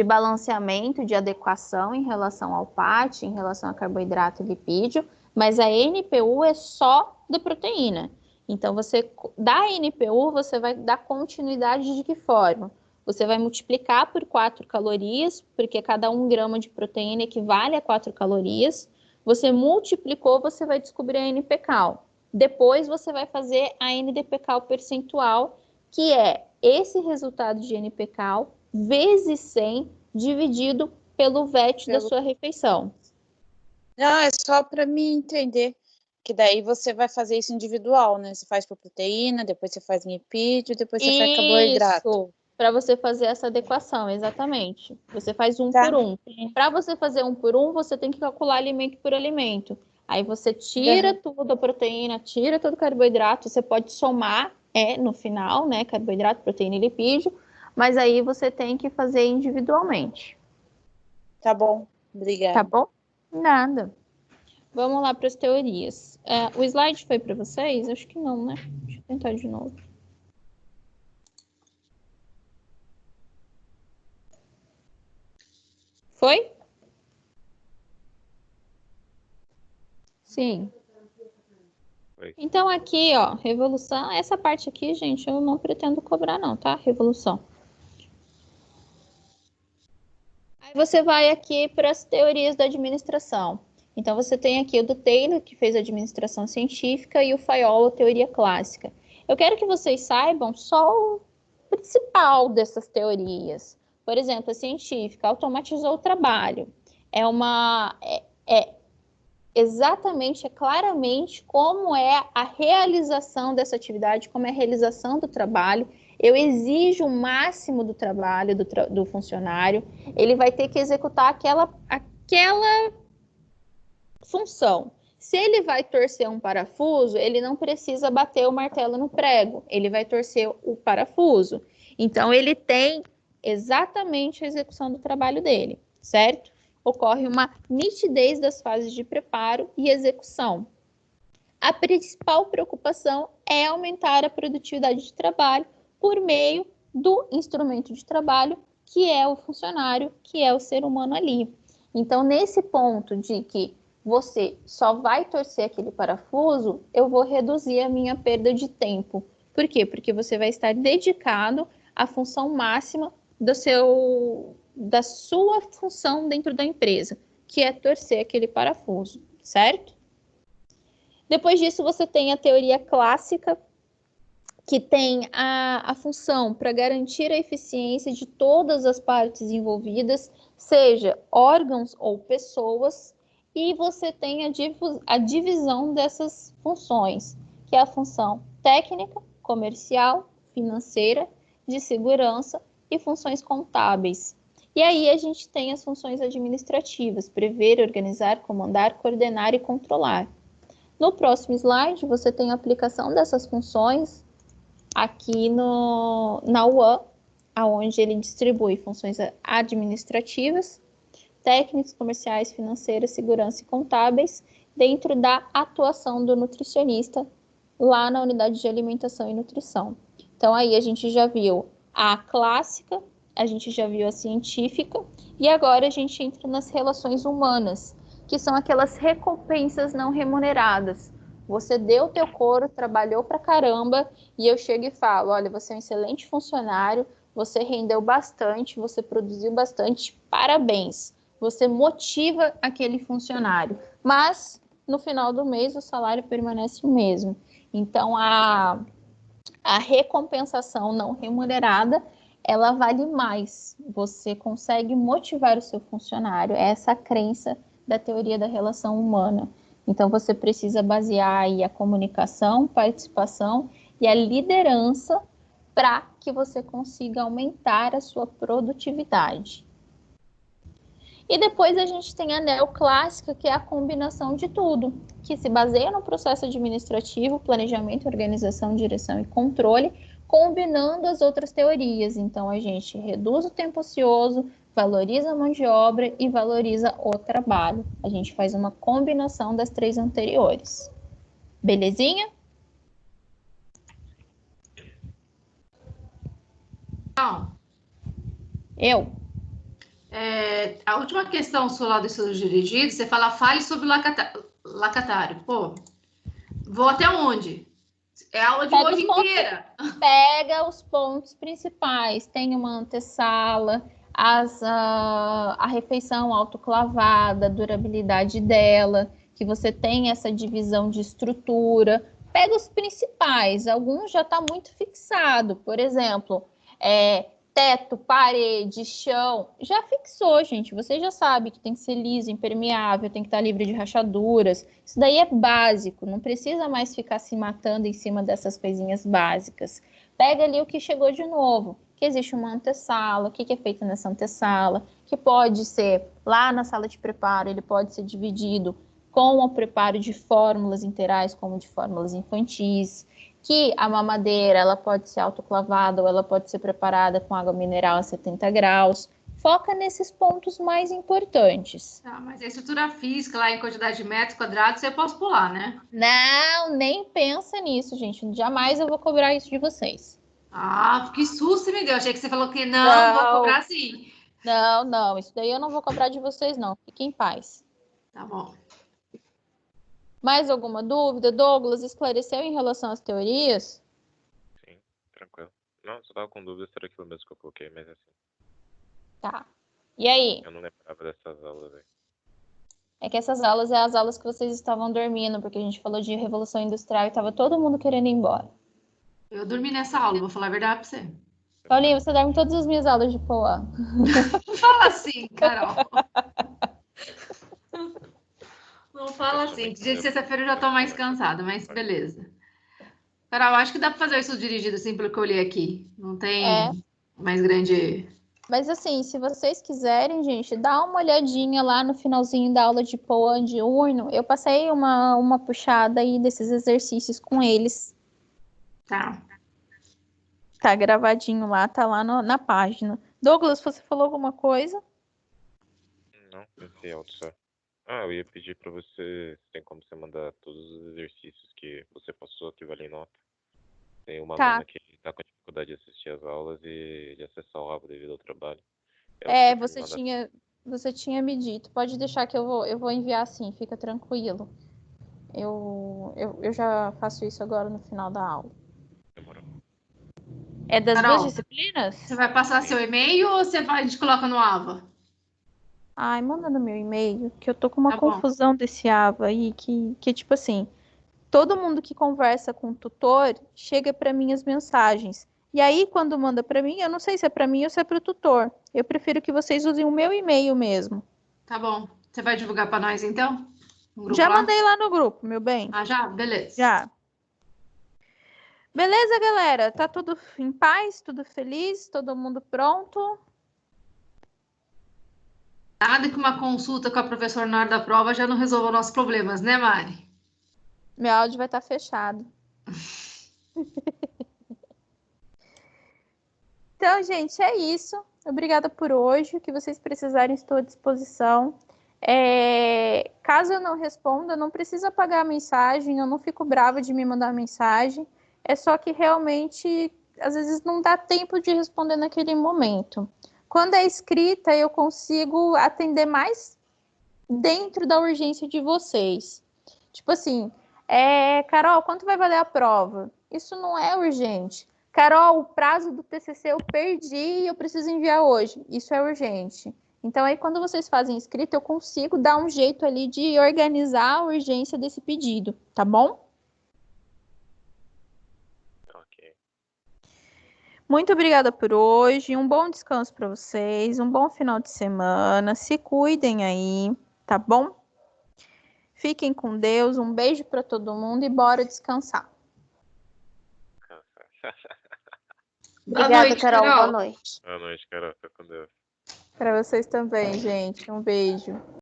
balanceamento, de adequação em relação ao PAT, em relação a carboidrato e lipídio, mas a NPU é só da proteína. Então, da NPU, você vai dar continuidade de que forma? Você vai multiplicar por 4 calorias, porque cada 1 grama de proteína equivale a 4 calorias. Você multiplicou, você vai descobrir a NPCal. Depois, você vai fazer a NDPCal percentual, que é esse resultado de NPCal vezes 100 dividido pelo VET da sua refeição. Não, é só para mim entender. Que daí você vai fazer isso individual, né? Você faz por proteína, depois você faz lipídio, depois você faz carboidrato. Isso, para você fazer essa adequação, exatamente. Você faz um Tá. por um. Para você fazer um por um, você tem que calcular alimento por alimento. Aí você tira tudo a proteína, tira todo o carboidrato, você pode somar no final, né? Carboidrato, proteína e lipídio, mas aí você tem que fazer individualmente. Tá bom, obrigada. Tá bom? Nada. Vamos lá para as teorias. O slide foi para vocês? Acho que não, né? Deixa eu tentar de novo. Foi? Sim. Foi. Então aqui, ó, revolução. Essa parte aqui, gente, eu não pretendo cobrar não, tá? Revolução. Aí você vai aqui para as teorias da administração. Então, você tem aqui o do Taylor, que fez administração científica, e o Fayol, a teoria clássica. Eu quero que vocês saibam só o principal dessas teorias. Por exemplo, a científica automatizou o trabalho. Exatamente, claramente como é a realização dessa atividade, como é a realização do trabalho. Eu exijo o máximo do trabalho do funcionário. Ele vai ter que executar aquela função. Se ele vai torcer um parafuso, ele não precisa bater o martelo no prego, ele vai torcer o parafuso. Então, ele tem exatamente a execução do trabalho dele, certo? Ocorre uma nitidez das fases de preparo e execução. A principal preocupação é aumentar a produtividade de trabalho por meio do instrumento de trabalho, que é o funcionário, que é o ser humano ali. Então, nesse ponto de que você só vai torcer aquele parafuso, eu vou reduzir a minha perda de tempo. Por quê? Porque você vai estar dedicado à função máxima da sua função dentro da empresa, que é torcer aquele parafuso, certo? Depois disso, você tem a teoria clássica, que tem a função para garantir a eficiência de todas as partes envolvidas, seja órgãos ou pessoas, e você tem a divisão dessas funções, que é a função técnica, comercial, financeira, de segurança e funções contábeis. E aí a gente tem as funções administrativas, prever, organizar, comandar, coordenar e controlar. No próximo slide, você tem a aplicação dessas funções aqui na UAM, aonde ele distribui funções administrativas, técnicas, comerciais, financeiras, segurança e contábeis, dentro da atuação do nutricionista lá na unidade de alimentação e nutrição. Então, aí a gente já viu a clássica, a gente já viu a científica, e agora a gente entra nas relações humanas, que são aquelas recompensas não remuneradas. Você deu o teu couro, trabalhou pra caramba, e eu chego e falo, olha, você é um excelente funcionário, você rendeu bastante, você produziu bastante, parabéns. Você motiva aquele funcionário, mas no final do mês o salário permanece o mesmo. Então, a recompensação não remunerada, ela vale mais. Você consegue motivar o seu funcionário. É essa a crença da teoria da relação humana. Então, você precisa basear aí a comunicação, participação e a liderança para que você consiga aumentar a sua produtividade. E depois a gente tem a neoclássica, que é a combinação de tudo, que se baseia no processo administrativo, planejamento, organização, direção e controle, combinando as outras teorias. Então, a gente reduz o tempo ocioso, valoriza a mão de obra e valoriza o trabalho. A gente faz uma combinação das três anteriores. Belezinha? Não. Eu. A última questão sua lá do estudo dirigido, você fale sobre lacatário. Pô, vou até onde? É aula de hoje inteira. Pega os pontos principais. Tem uma antessala, a refeição autoclavada, a durabilidade dela, que você tem essa divisão de estrutura. Pega os principais. Alguns já está muito fixado. Por exemplo, teto, parede, chão, já fixou, gente. Você já sabe que tem que ser liso, impermeável, tem que estar livre de rachaduras. Isso daí é básico, não precisa mais ficar se matando em cima dessas coisinhas básicas. Pega ali o que chegou de novo, que existe uma antessala, o que é feito nessa antessala, que pode ser lá na sala de preparo, ele pode ser dividido com o preparo de fórmulas interais, como de fórmulas infantis, que a mamadeira ela pode ser autoclavada ou ela pode ser preparada com água mineral a 70 graus. Foca nesses pontos mais importantes. Tá, mas a estrutura física lá em quantidade de metros quadrados eu posso pular, né? Não, nem pensa nisso, gente. Jamais eu vou cobrar isso de vocês. Ah, que susto você me deu. Achei que você falou que não. Vou cobrar sim. Não. Isso daí eu não vou cobrar de vocês, não. Fiquem em paz. Tá bom. Mais alguma dúvida? Douglas, esclareceu em relação às teorias? Sim, tranquilo. Não, só tava com dúvida se era aquilo mesmo que eu coloquei, mas assim. Tá. E aí? Eu não lembrava dessas aulas aí. É que essas aulas as aulas que vocês estavam dormindo, porque a gente falou de Revolução Industrial e tava todo mundo querendo ir embora. Eu dormi nessa aula, vou falar a verdade pra você. Paulinho, você dorme todas as minhas aulas de POA. Fala assim, Carol. Não fala assim. Dia de sexta-feira eu já tô mais cansada, mas beleza. Carol, acho que dá para fazer isso dirigido assim pelo que eu li aqui. Não tem mais grande. Mas assim, se vocês quiserem, gente, dá uma olhadinha lá no finalzinho da aula de POA diurno. Eu passei uma puxada aí desses exercícios com eles. Tá. Tá gravadinho lá, tá lá na página. Douglas, você falou alguma coisa? Não, pensei alto só. Eu ia pedir pra você, se tem como você mandar todos os exercícios que você passou, que valem nota. Tem uma aluna que tá com dificuldade de assistir as aulas e de acessar o rabo devido ao trabalho. Você tinha me dito. Pode deixar que eu vou enviar sim, fica tranquilo. Eu já faço isso agora no final da aula. Demorou. É das Carol, duas disciplinas? Você vai passar seu e-mail ou a gente coloca no AVA? Ai, manda no meu e-mail, que eu tô com uma confusão desse AVA aí, que tipo assim, todo mundo que conversa com o tutor, chega para mim as mensagens. E aí, quando manda para mim, eu não sei se é para mim ou se é para o tutor. Eu prefiro que vocês usem o meu e-mail mesmo. Tá bom. Você vai divulgar para nós, então? Já mandei lá no grupo, meu bem. Ah, já? Beleza. Já. Beleza, galera? Tá tudo em paz, tudo feliz, todo mundo pronto? Nada que uma consulta com a professora na hora da prova já não resolva nossos problemas, né, Mari? Meu áudio vai estar fechado. Então, gente, é isso. Obrigada por hoje. O que vocês precisarem, estou à disposição. Caso eu não responda, não precisa apagar a mensagem, eu não fico brava de me mandar mensagem. É só que realmente, às vezes, não dá tempo de responder naquele momento. Quando é escrita, eu consigo atender mais dentro da urgência de vocês. Tipo assim, Carol, quanto vai valer a prova? Isso não é urgente. Carol, o prazo do TCC eu perdi e eu preciso enviar hoje. Isso é urgente. Então, aí, quando vocês fazem escrita, eu consigo dar um jeito ali de organizar a urgência desse pedido, tá bom? Ok. Muito obrigada por hoje. Um bom descanso para vocês. Um bom final de semana. Se cuidem aí, tá bom? Fiquem com Deus. Um beijo para todo mundo e bora descansar. Boa Obrigada, noite, Carol. Carol. Boa noite. Boa noite, Carol. Fica com Deus. Para vocês também, gente. Um beijo.